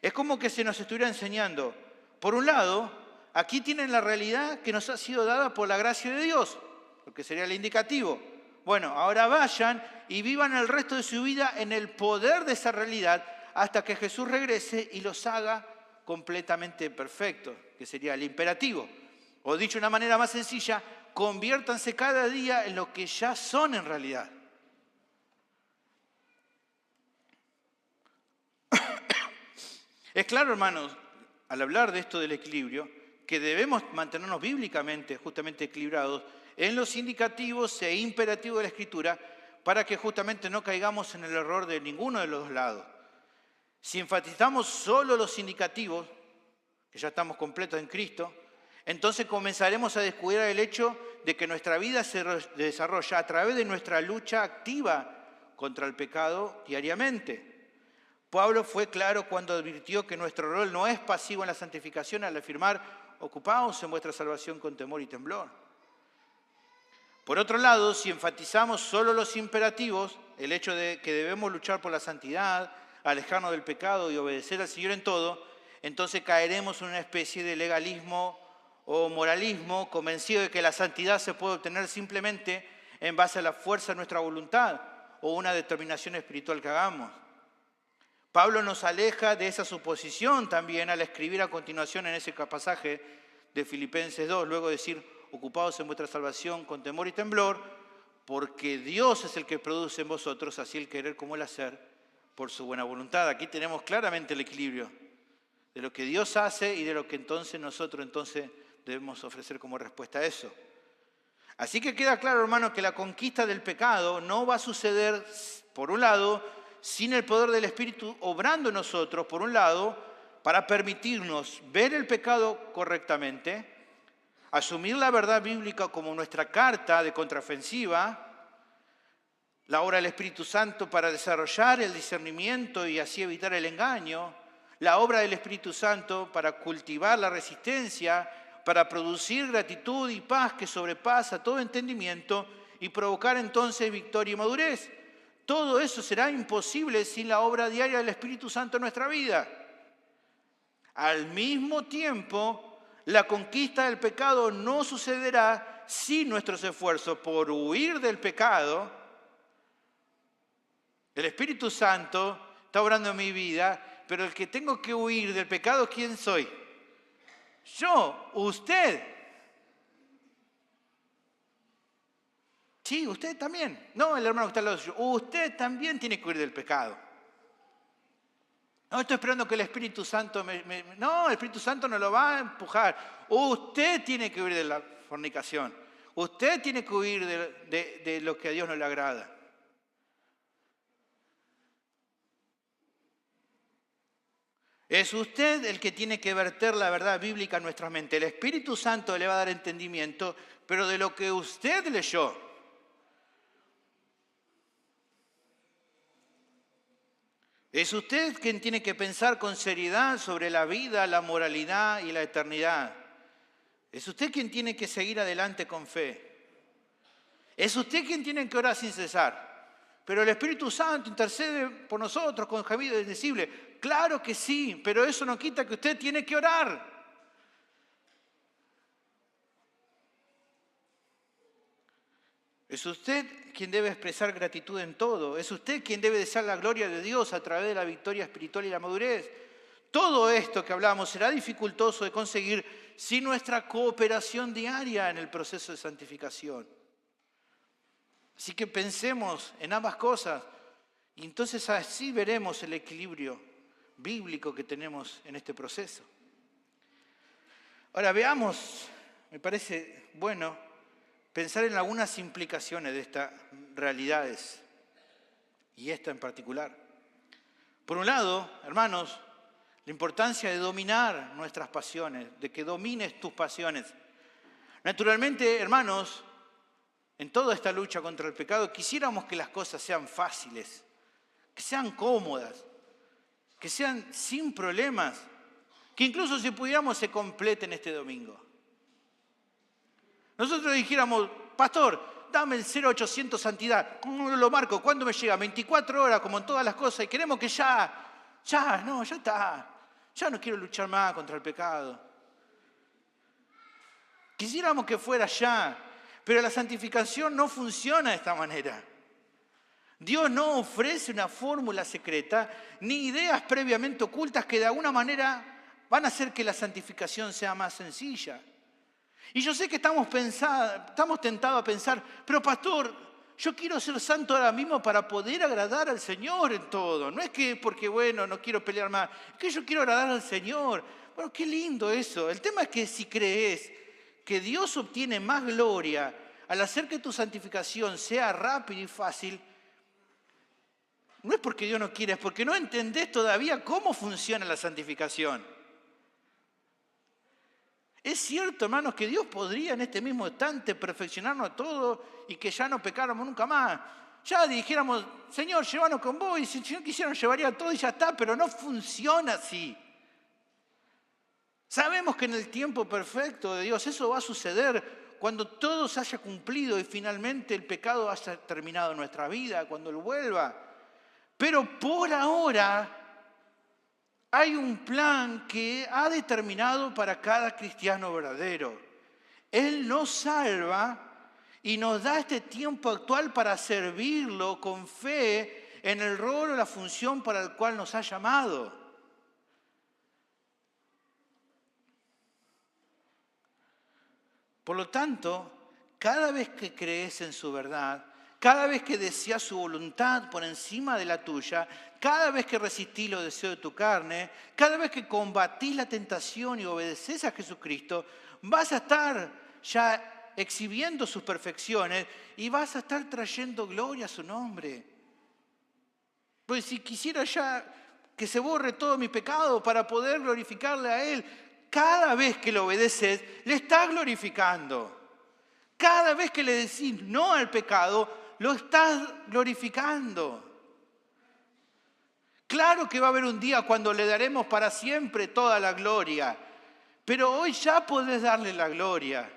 Es como que se nos estuviera enseñando, por un lado, aquí tienen la realidad que nos ha sido dada por la gracia de Dios, lo que sería el indicativo. Bueno, ahora vayan y vivan el resto de su vida en el poder de esa realidad hasta que Jesús regrese y los haga completamente perfectos, que sería el imperativo. O dicho de una manera más sencilla, conviértanse cada día en lo que ya son en realidad. Es claro, hermanos, al hablar de esto del equilibrio, que debemos mantenernos bíblicamente justamente equilibrados en los indicativos e imperativos de la Escritura para que justamente no caigamos en el error de ninguno de los dos lados. Si enfatizamos solo los indicativos, que ya estamos completos en Cristo, entonces comenzaremos a descuidar el hecho de que nuestra vida se desarrolla a través de nuestra lucha activa contra el pecado diariamente. Pablo fue claro cuando advirtió que nuestro rol no es pasivo en la santificación al afirmar, ocupaos en vuestra salvación con temor y temblor. Por otro lado, si enfatizamos solo los imperativos, el hecho de que debemos luchar por la santidad, alejarnos del pecado y obedecer al Señor en todo, entonces caeremos en una especie de legalismo o moralismo convencido de que la santidad se puede obtener simplemente en base a la fuerza de nuestra voluntad o una determinación espiritual que hagamos. Pablo nos aleja de esa suposición también al escribir a continuación en ese pasaje de Filipenses 2, luego decir, ocupados en vuestra salvación con temor y temblor, porque Dios es el que produce en vosotros así el querer como el hacer por su buena voluntad. Aquí tenemos claramente el equilibrio de lo que Dios hace y de lo que nosotros debemos ofrecer como respuesta a eso. Así que queda claro, hermano, que la conquista del pecado no va a suceder, por un lado, sin el poder del Espíritu obrando en nosotros, por un lado, para permitirnos ver el pecado correctamente, asumir la verdad bíblica como nuestra carta de contraofensiva, la obra del Espíritu Santo para desarrollar el discernimiento y así evitar el engaño, la obra del Espíritu Santo para cultivar la resistencia, para producir gratitud y paz que sobrepasa todo entendimiento y provocar entonces victoria y madurez. Todo eso será imposible sin la obra diaria del Espíritu Santo en nuestra vida. Al mismo tiempo, la conquista del pecado no sucederá sin nuestros esfuerzos por huir del pecado. El Espíritu Santo está obrando en mi vida, pero el que tengo que huir del pecado, ¿quién soy? Yo, usted. Sí, usted también. No, el hermano que está al lado suyo. Usted también tiene que huir del pecado. No estoy esperando que el Espíritu Santo No, el Espíritu Santo no lo va a empujar. Usted tiene que huir de la fornicación. Usted tiene que huir de lo que a Dios no le agrada. Es usted el que tiene que verter la verdad bíblica en nuestra mente. El Espíritu Santo le va a dar entendimiento, pero de lo que usted leyó. Es usted quien tiene que pensar con seriedad sobre la vida, la moralidad y la eternidad. Es usted quien tiene que seguir adelante con fe. Es usted quien tiene que orar sin cesar. Pero el Espíritu Santo intercede por nosotros con gemido indecible. Claro que sí, pero eso no quita que usted tiene que orar. Es usted quien debe expresar gratitud en todo. Es usted quien debe desear la gloria de Dios a través de la victoria espiritual y la madurez. Todo esto que hablamos será dificultoso de conseguir sin nuestra cooperación diaria en el proceso de santificación. Así que pensemos en ambas cosas y entonces así veremos el equilibrio bíblico que tenemos en este proceso. Ahora veamos, me parece bueno, pensar en algunas implicaciones de estas realidades y esta en particular. Por un lado, hermanos, la importancia de dominar nuestras pasiones, de que domines tus pasiones. Naturalmente, hermanos, en toda esta lucha contra el pecado, quisiéramos que las cosas sean fáciles, que sean cómodas, que sean sin problemas, que incluso si pudiéramos se completen este domingo. Nosotros dijéramos, pastor, dame el 0800 santidad. ¿Cómo lo marco? ¿Cuándo me llega? 24 horas, como en todas las cosas, y queremos que ya está. Ya no quiero luchar más contra el pecado. Quisiéramos que fuera ya, pero la santificación no funciona de esta manera. Dios no ofrece una fórmula secreta ni ideas previamente ocultas que de alguna manera van a hacer que la santificación sea más sencilla. Y yo sé que estamos tentados a pensar, pero pastor, yo quiero ser santo ahora mismo para poder agradar al Señor en todo. No es que porque, no quiero pelear más, es que yo quiero agradar al Señor. Bueno, qué lindo eso. El tema es que si crees que Dios obtiene más gloria al hacer que tu santificación sea rápida y fácil, no es porque Dios no quiere, es porque no entendés todavía cómo funciona la santificación. Es cierto, hermanos, que Dios podría en este mismo instante perfeccionarnos a todos y que ya no pecáramos nunca más. Ya dijéramos, Señor, llévanos con vos, y si el Señor quisiera nos llevaría a todo y ya está, pero no funciona así. Sabemos que en el tiempo perfecto de Dios eso va a suceder cuando todo se haya cumplido y finalmente el pecado haya terminado en nuestra vida, cuando Él vuelva. Pero por ahora hay un plan que ha determinado para cada cristiano verdadero. Él nos salva y nos da este tiempo actual para servirlo con fe en el rol o la función para el cual nos ha llamado. Por lo tanto, cada vez que crees en su verdad, cada vez que deseas su voluntad por encima de la tuya, cada vez que resistís los deseos de tu carne, cada vez que combatís la tentación y obedeces a Jesucristo, vas a estar ya exhibiendo sus perfecciones y vas a estar trayendo gloria a su nombre. Pues si quisiera ya que se borre todo mi pecado para poder glorificarle a Él. Cada vez que le obedeces, le estás glorificando. Cada vez que le decís no al pecado, lo estás glorificando. Claro que va a haber un día cuando le daremos para siempre toda la gloria, pero hoy ya podés darle la gloria.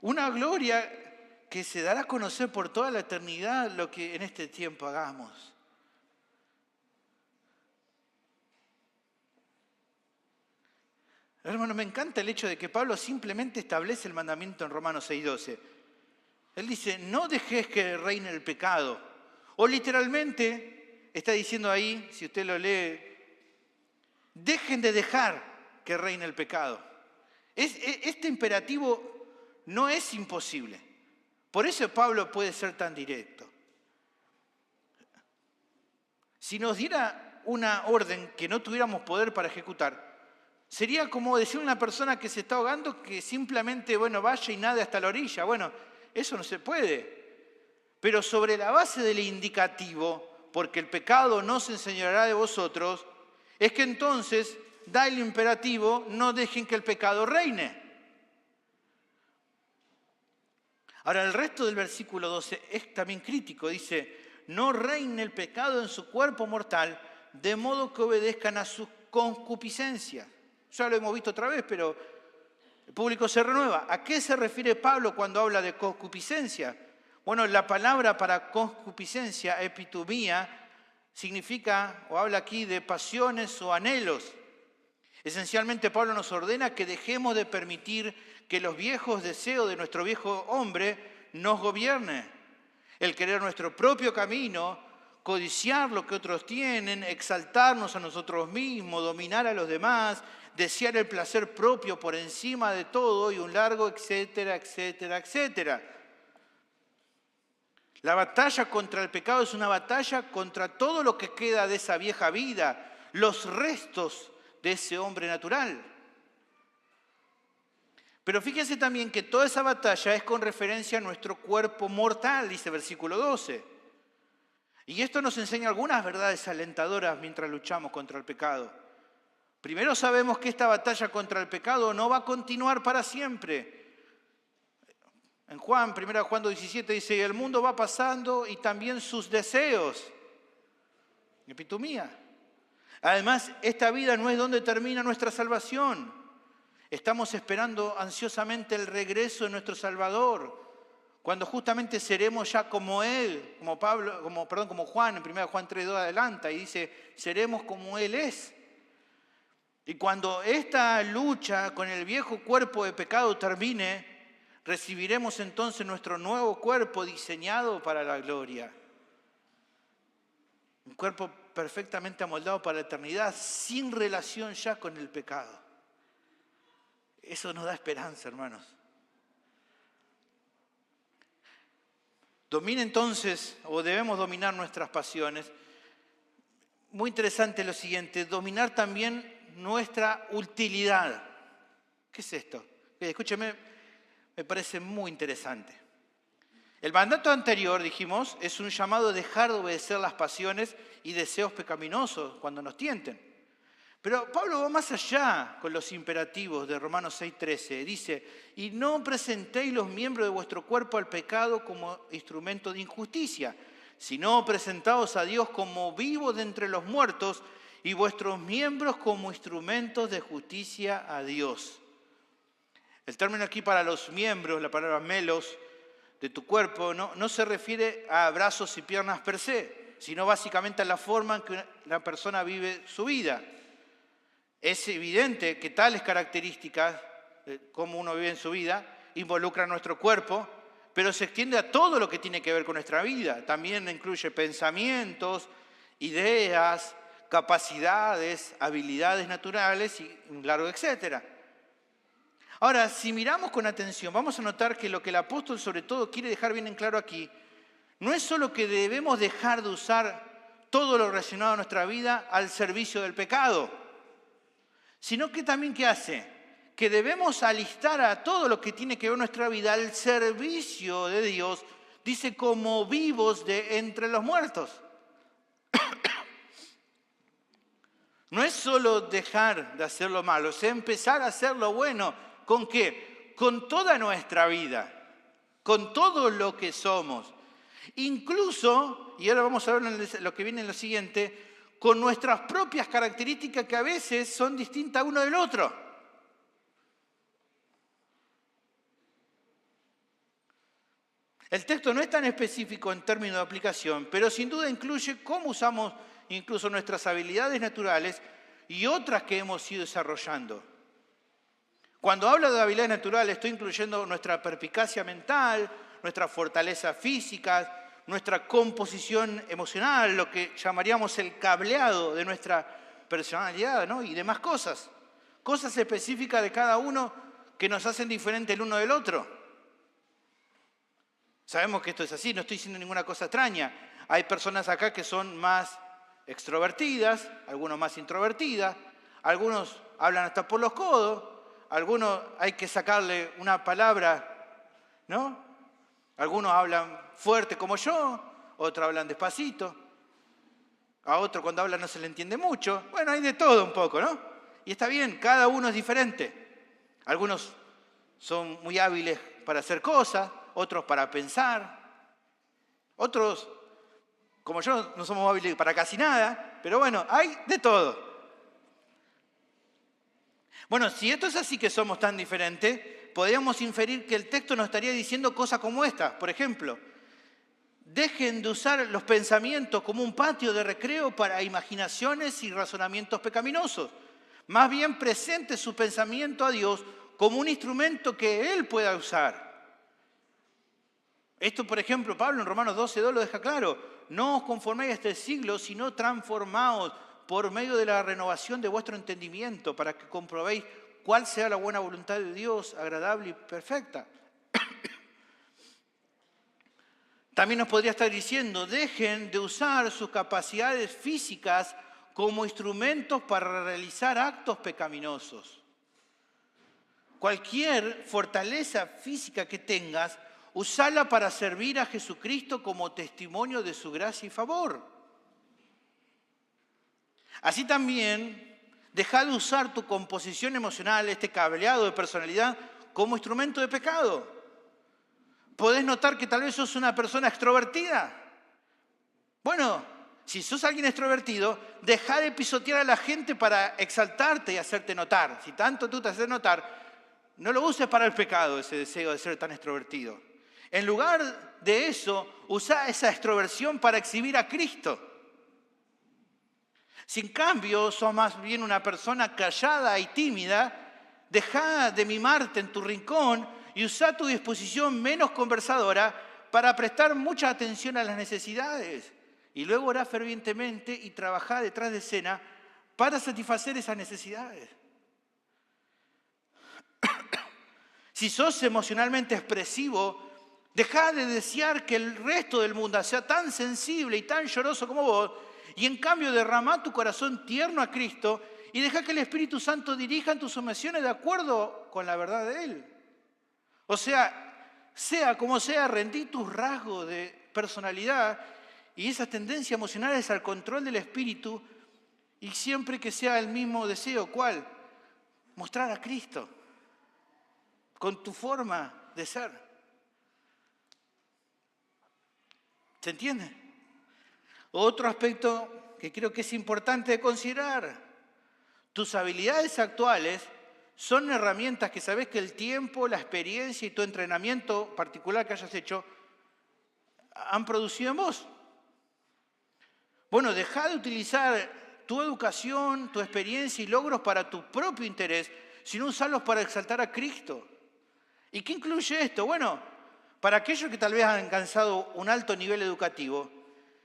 Una gloria que se dará a conocer por toda la eternidad lo que en este tiempo hagamos. Hermano, me encanta el hecho de que Pablo simplemente establece el mandamiento en Romanos 6:12. Él dice, no dejes que reine el pecado. O literalmente está diciendo ahí, si usted lo lee, dejen de dejar que reine el pecado. Este imperativo no es imposible. Por eso Pablo puede ser tan directo. Si nos diera una orden que no tuviéramos poder para ejecutar, sería como decir a una persona que se está ahogando que simplemente, vaya y nade hasta la orilla. Eso no se puede. Pero sobre la base del indicativo, porque el pecado no se enseñará de vosotros, es que entonces da el imperativo, no dejen que el pecado reine. Ahora, el resto del versículo 12 es también crítico. Dice, no reine el pecado en su cuerpo mortal, de modo que obedezcan a sus concupiscencias. Ya lo hemos visto otra vez, pero el público se renueva. ¿A qué se refiere Pablo cuando habla de concupiscencia? La palabra para concupiscencia, epitumía, significa o habla aquí de pasiones o anhelos. Esencialmente Pablo nos ordena que dejemos de permitir que los viejos deseos de nuestro viejo hombre nos gobiernen. El querer nuestro propio camino, codiciar lo que otros tienen, exaltarnos a nosotros mismos, dominar a los demás, desear el placer propio por encima de todo y un largo etcétera, etcétera, etcétera. La batalla contra el pecado es una batalla contra todo lo que queda de esa vieja vida, los restos de ese hombre natural. Pero fíjense también que toda esa batalla es con referencia a nuestro cuerpo mortal, dice versículo 12. Y esto nos enseña algunas verdades alentadoras mientras luchamos contra el pecado. Primero sabemos que esta batalla contra el pecado no va a continuar para siempre. En 1 Juan 2:17 dice, el mundo va pasando y también sus deseos. Epitumía. Además, esta vida no es donde termina nuestra salvación. Estamos esperando ansiosamente el regreso de nuestro Salvador, cuando justamente seremos ya como Él, como Juan, en 1 Juan 3:2 adelanta, y dice, seremos como Él es. Y cuando esta lucha con el viejo cuerpo de pecado termine, recibiremos entonces nuestro nuevo cuerpo diseñado para la gloria. Un cuerpo perfectamente amoldado para la eternidad, sin relación ya con el pecado. Eso nos da esperanza, hermanos. Domina entonces, o debemos dominar nuestras pasiones. Muy interesante lo siguiente, dominar también nuestra utilidad. ¿Qué es esto? Escúcheme, me parece muy interesante. El mandato anterior, dijimos, es un llamado a dejar de obedecer las pasiones y deseos pecaminosos cuando nos tienten. Pero Pablo va más allá con los imperativos de Romanos 6:13. Dice, y no presentéis los miembros de vuestro cuerpo al pecado como instrumento de injusticia, sino presentaos a Dios como vivos de entre los muertos y vuestros miembros como instrumentos de justicia a Dios. El término aquí para los miembros, la palabra melos, de tu cuerpo, no se refiere a brazos y piernas per se, sino básicamente a la forma en que la persona vive su vida. Es evidente que tales características, como uno vive en su vida, involucran nuestro cuerpo, pero se extiende a todo lo que tiene que ver con nuestra vida. También incluye pensamientos, ideas, capacidades, habilidades naturales y un largo etcétera. Ahora, si miramos con atención, vamos a notar que lo que el apóstol sobre todo quiere dejar bien en claro aquí, no es solo que debemos dejar de usar todo lo relacionado a nuestra vida al servicio del pecado, sino que también, ¿qué hace? Que debemos alistar a todo lo que tiene que ver nuestra vida al servicio de Dios dice como vivos de entre los muertos. No es solo dejar de hacer lo malo, es empezar a hacer lo bueno. ¿Con qué? Con toda nuestra vida, con todo lo que somos. Incluso, y ahora vamos a ver lo que viene en lo siguiente, con nuestras propias características que a veces son distintas uno del otro. El texto no es tan específico en términos de aplicación, pero sin duda incluye cómo usamos incluso nuestras habilidades naturales y otras que hemos ido desarrollando. Cuando hablo de habilidades naturales, estoy incluyendo nuestra perspicacia mental, nuestras fortalezas físicas, nuestra composición emocional, lo que llamaríamos el cableado de nuestra personalidad, ¿no? Y demás cosas. Cosas específicas de cada uno que nos hacen diferente el uno del otro. Sabemos que esto es así, no estoy diciendo ninguna cosa extraña. Hay personas acá que son más extrovertidas, algunos más introvertidas, algunos hablan hasta por los codos, algunos hay que sacarle una palabra, ¿no? Algunos hablan fuerte como yo, otros hablan despacito, a otro cuando habla no se le entiende mucho. Bueno, hay de todo un poco, ¿no? Y está bien, cada uno es diferente. Algunos son muy hábiles para hacer cosas, otros para pensar, otros, como yo, no somos hábiles para casi nada, pero bueno, hay de todo. Bueno, si esto es así que somos tan diferentes, podríamos inferir que el texto nos estaría diciendo cosas como esta. Por ejemplo, dejen de usar los pensamientos como un patio de recreo para imaginaciones y razonamientos pecaminosos. Más bien presente su pensamiento a Dios como un instrumento que Él pueda usar. Esto, por ejemplo, Pablo en Romanos 12:2 lo deja claro. No os conforméis a este siglo, sino transformaos por medio de la renovación de vuestro entendimiento para que comprobéis cuál sea la buena voluntad de Dios, agradable y perfecta. También nos podría estar diciendo, dejen de usar sus capacidades físicas como instrumentos para realizar actos pecaminosos. Cualquier fortaleza física que tengas, usala para servir a Jesucristo como testimonio de su gracia y favor. Así también, deja de usar tu composición emocional, este cableado de personalidad, como instrumento de pecado. ¿Podés notar que tal vez sos una persona extrovertida? Bueno, si sos alguien extrovertido, deja de pisotear a la gente para exaltarte y hacerte notar. Si tanto tú te haces notar, no lo uses para el pecado, ese deseo de ser tan extrovertido. En lugar de eso, usa esa extroversión para exhibir a Cristo. Si en cambio sos más bien una persona callada y tímida, deja de mimarte en tu rincón y usa tu disposición menos conversadora para prestar mucha atención a las necesidades. Y luego orá fervientemente y trabajá detrás de escena para satisfacer esas necesidades. Si sos emocionalmente expresivo, deja de desear que el resto del mundo sea tan sensible y tan lloroso como vos, y en cambio derramá tu corazón tierno a Cristo y deja que el Espíritu Santo dirija en tus emociones de acuerdo con la verdad de Él. O sea como sea, rendí tus rasgos de personalidad y esas tendencias emocionales al control del Espíritu y siempre que sea el mismo deseo, ¿cuál? Mostrar a Cristo con tu forma de ser. ¿Se entiende? Otro aspecto que creo que es importante de considerar. Tus habilidades actuales son herramientas que sabes que el tiempo, la experiencia y tu entrenamiento particular que hayas hecho han producido en vos. Bueno, deja de utilizar tu educación, tu experiencia y logros para tu propio interés, sino usarlos para exaltar a Cristo. ¿Y qué incluye esto? Bueno, para aquellos que tal vez han alcanzado un alto nivel educativo,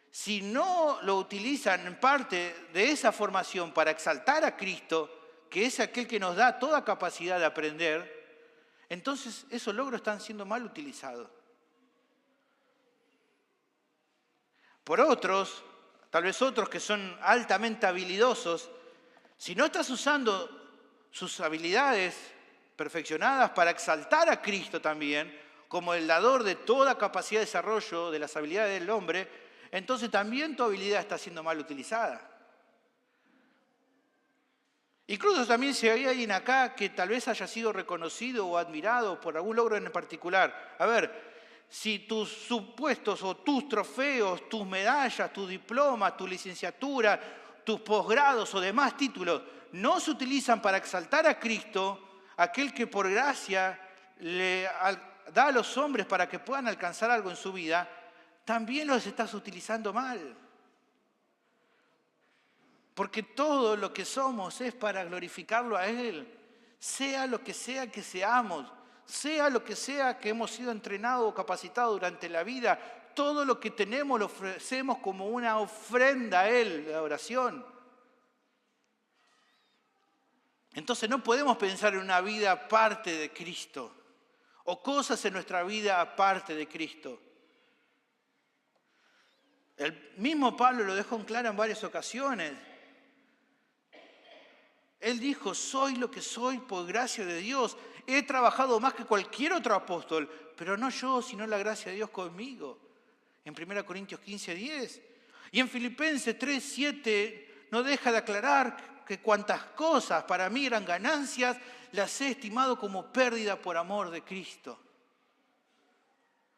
si no lo utilizan en parte de esa formación para exaltar a Cristo, que es aquel que nos da toda capacidad de aprender, entonces esos logros están siendo mal utilizados. Por otros, tal vez otros que son altamente habilidosos, si no estás usando sus habilidades perfeccionadas para exaltar a Cristo también, como el dador de toda capacidad de desarrollo de las habilidades del hombre, entonces también tu habilidad está siendo mal utilizada. Incluso también si hay alguien acá que tal vez haya sido reconocido o admirado por algún logro en particular. A ver, si tus supuestos o tus trofeos, tus medallas, tus diplomas, tu licenciatura, tus posgrados o demás títulos no se utilizan para exaltar a Cristo, aquel que por gracia le da a los hombres para que puedan alcanzar algo en su vida, también los estás utilizando mal. Porque todo lo que somos es para glorificarlo a Él, sea lo que sea que seamos, sea lo que sea que hemos sido entrenados o capacitados durante la vida, todo lo que tenemos lo ofrecemos como una ofrenda a Él, de oración. Entonces no podemos pensar en una vida aparte de Cristo o cosas en nuestra vida aparte de Cristo. El mismo Pablo lo dejó en claro en varias ocasiones. Él dijo, soy lo que soy por gracia de Dios. He trabajado más que cualquier otro apóstol, pero no yo, sino la gracia de Dios conmigo. En 1 Corintios 15:10. Y en Filipenses 3:7 no deja de aclarar que cuantas cosas para mí eran ganancias, las he estimado como pérdida por amor de Cristo.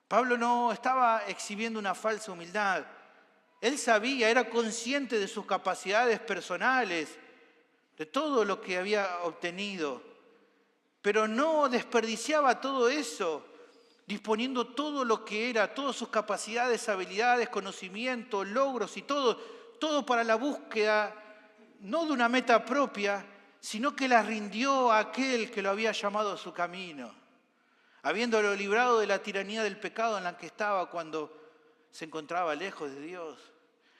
Pablo no estaba exhibiendo una falsa humildad. Él sabía, era consciente de sus capacidades personales, de todo lo que había obtenido, pero no desperdiciaba todo eso, disponiendo todo lo que era, todas sus capacidades, habilidades, conocimientos, logros y todo para la búsqueda, no de una meta propia, sino que la rindió a aquel que lo había llamado a su camino, habiéndolo librado de la tiranía del pecado en la que estaba cuando se encontraba lejos de Dios.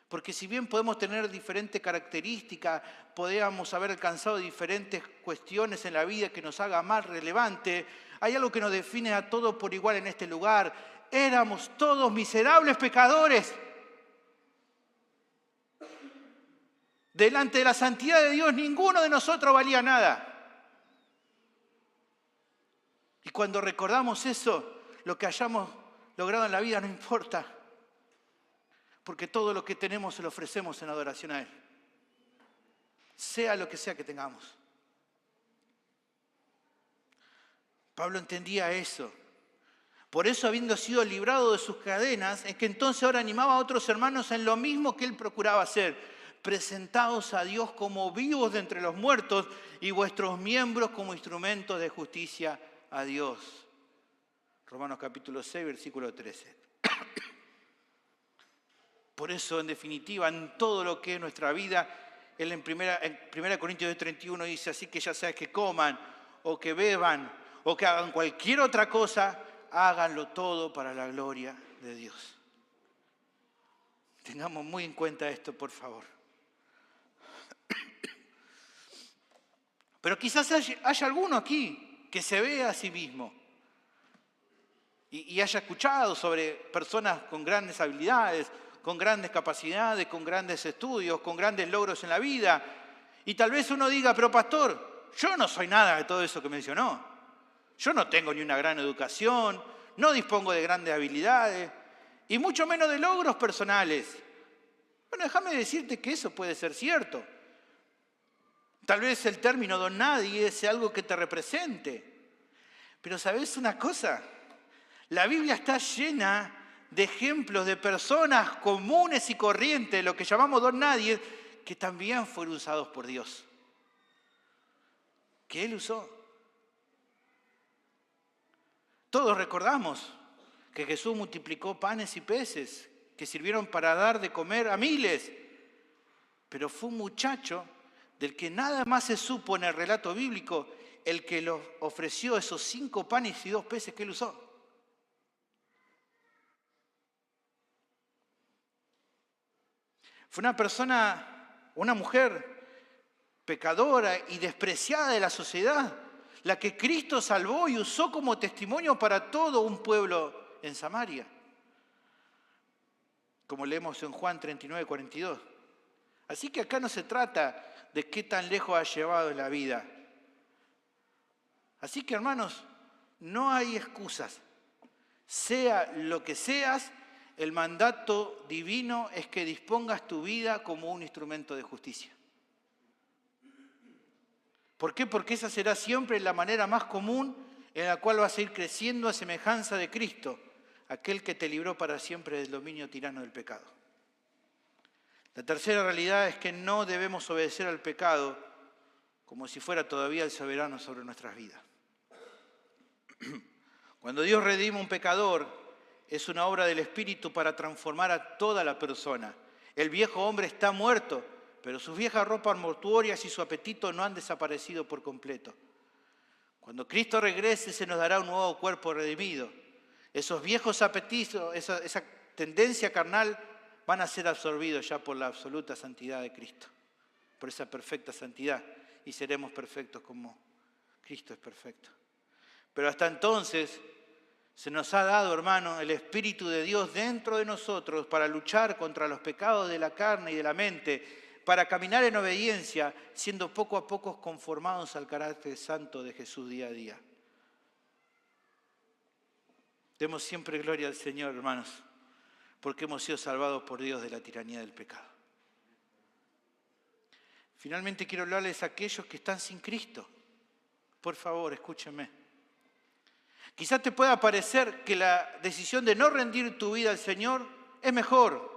Porque si bien podemos tener diferentes características, podríamos haber alcanzado diferentes cuestiones en la vida que nos haga más relevante, hay algo que nos define a todos por igual en este lugar. Éramos todos miserables pecadores. Delante de la santidad de Dios, ninguno de nosotros valía nada. Y cuando recordamos eso, lo que hayamos logrado en la vida no importa. Porque todo lo que tenemos se lo ofrecemos en adoración a Él. Sea lo que sea que tengamos. Pablo entendía eso. Por eso, habiendo sido librado de sus cadenas, es que entonces ahora animaba a otros hermanos en lo mismo que él procuraba hacer. Presentaos a Dios como vivos de entre los muertos y vuestros miembros como instrumentos de justicia a Dios. Romanos capítulo 6, versículo 13. Por eso, en definitiva, en todo lo que es nuestra vida, él en 1 Corintios 31 dice, así que ya sea que coman o que beban o que hagan cualquier otra cosa, háganlo todo para la gloria de Dios. Tengamos muy en cuenta esto, por favor. Pero quizás haya alguno aquí que se vea a sí mismo y haya escuchado sobre personas con grandes habilidades, con grandes capacidades, con grandes estudios, con grandes logros en la vida. Y tal vez uno diga, pero pastor, yo no soy nada de todo eso que mencionó. Yo no tengo ni una gran educación, no dispongo de grandes habilidades y mucho menos de logros personales. Bueno, déjame decirte que eso puede ser cierto. Tal vez el término don nadie sea algo que te represente. Pero ¿sabes una cosa? La Biblia está llena de ejemplos de personas comunes y corrientes, lo que llamamos don nadie, que también fueron usados por Dios. Que Él usó. Todos recordamos que Jesús multiplicó panes y peces que sirvieron para dar de comer a miles. Pero fue un muchacho del que nada más se supo en el relato bíblico, el que le ofreció esos 5 panes y 2 peces que Él usó. Fue una persona, una mujer pecadora y despreciada de la sociedad, la que Cristo salvó y usó como testimonio para todo un pueblo en Samaria. Como leemos en Juan 39, 42. Así que acá no se trata de qué tan lejos ha llevado la vida. Así que, hermanos, no hay excusas. Sea lo que seas, el mandato divino es que dispongas tu vida como un instrumento de justicia. ¿Por qué? Porque esa será siempre la manera más común en la cual vas a ir creciendo a semejanza de Cristo, aquel que te libró para siempre del dominio tirano del pecado. La tercera realidad es que no debemos obedecer al pecado como si fuera todavía el soberano sobre nuestras vidas. Cuando Dios redime a un pecador, es una obra del Espíritu para transformar a toda la persona. El viejo hombre está muerto, pero sus viejas ropas mortuorias y su apetito no han desaparecido por completo. Cuando Cristo regrese, se nos dará un nuevo cuerpo redimido. Esos viejos apetitos, esa tendencia carnal, van a ser absorbidos ya por la absoluta santidad de Cristo, por esa perfecta santidad, y seremos perfectos como Cristo es perfecto. Pero hasta entonces se nos ha dado, hermano, el Espíritu de Dios dentro de nosotros para luchar contra los pecados de la carne y de la mente, para caminar en obediencia, siendo poco a poco conformados al carácter santo de Jesús día a día. Demos siempre gloria al Señor, hermanos, porque hemos sido salvados por Dios de la tiranía del pecado. Finalmente quiero hablarles a aquellos que están sin Cristo. Por favor, escúchenme. Quizás te pueda parecer que la decisión de no rendir tu vida al Señor es mejor,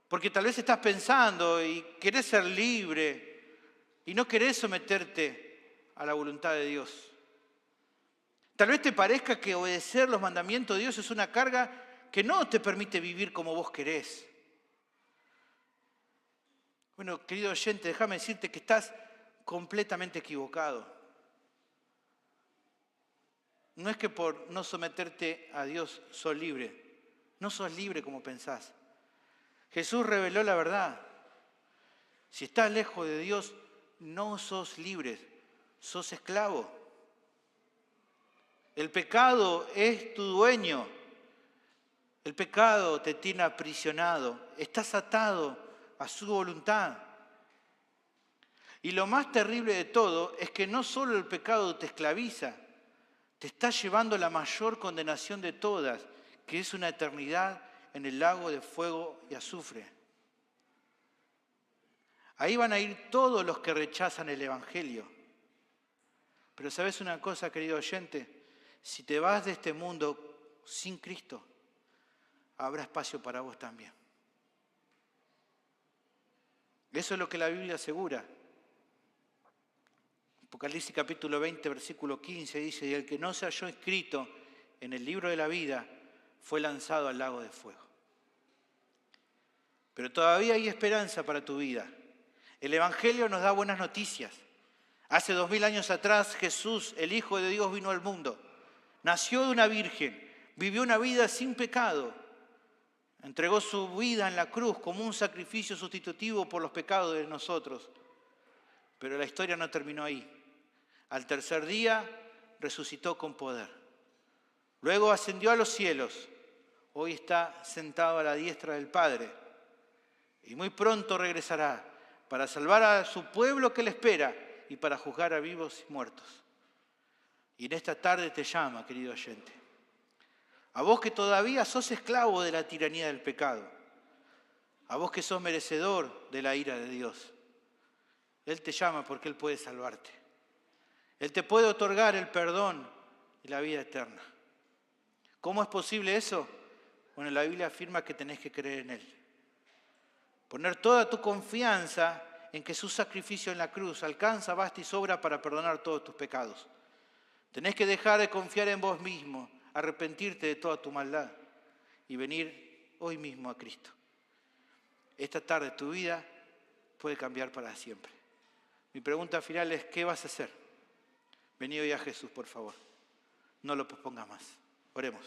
porque tal vez estás pensando y querés ser libre y no querés someterte a la voluntad de Dios. Tal vez te parezca que obedecer los mandamientos de Dios es una carga que no te permite vivir como vos querés. Bueno, querido oyente, déjame decirte que estás completamente equivocado. No es que por no someterte a Dios sos libre. No sos libre como pensás. Jesús reveló la verdad. Si estás lejos de Dios, no sos libre, sos esclavo. El pecado es tu dueño. El pecado te tiene aprisionado. Estás atado a su voluntad. Y lo más terrible de todo es que no solo el pecado te esclaviza, te está llevando a la mayor condenación de todas, que es una eternidad en el lago de fuego y azufre. Ahí van a ir todos los que rechazan el Evangelio. Pero ¿sabes una cosa, querido oyente? Si te vas de este mundo sin Cristo, habrá espacio para vos también. Eso es lo que la Biblia asegura. Apocalipsis capítulo 20, versículo 15 dice: y el que no se halló inscrito en el libro de la vida fue lanzado al lago de fuego. Pero todavía hay esperanza para tu vida. El Evangelio nos da buenas noticias. Hace 2000 años atrás Jesús, el Hijo de Dios, vino al mundo. Nació de una virgen, vivió una vida sin pecado. Entregó su vida en la cruz como un sacrificio sustitutivo por los pecados de nosotros. Pero la historia no terminó ahí. Al tercer día resucitó con poder. Luego ascendió a los cielos. Hoy está sentado a la diestra del Padre. Y muy pronto regresará para salvar a su pueblo que le espera y para juzgar a vivos y muertos. Y en esta tarde te llama, querido oyente. A vos que todavía sos esclavo de la tiranía del pecado. A vos que sos merecedor de la ira de Dios. Él te llama porque Él puede salvarte. Él te puede otorgar el perdón y la vida eterna. ¿Cómo es posible eso? Bueno, la Biblia afirma que tenés que creer en Él. Poner toda tu confianza en que su sacrificio en la cruz alcanza, basta y sobra para perdonar todos tus pecados. Tenés que dejar de confiar en vos mismo, arrepentirte de toda tu maldad y venir hoy mismo a Cristo. Esta tarde tu vida puede cambiar para siempre. Mi pregunta final es: ¿qué vas a hacer? Vení hoy a Jesús, por favor. No lo pospongas más. Oremos.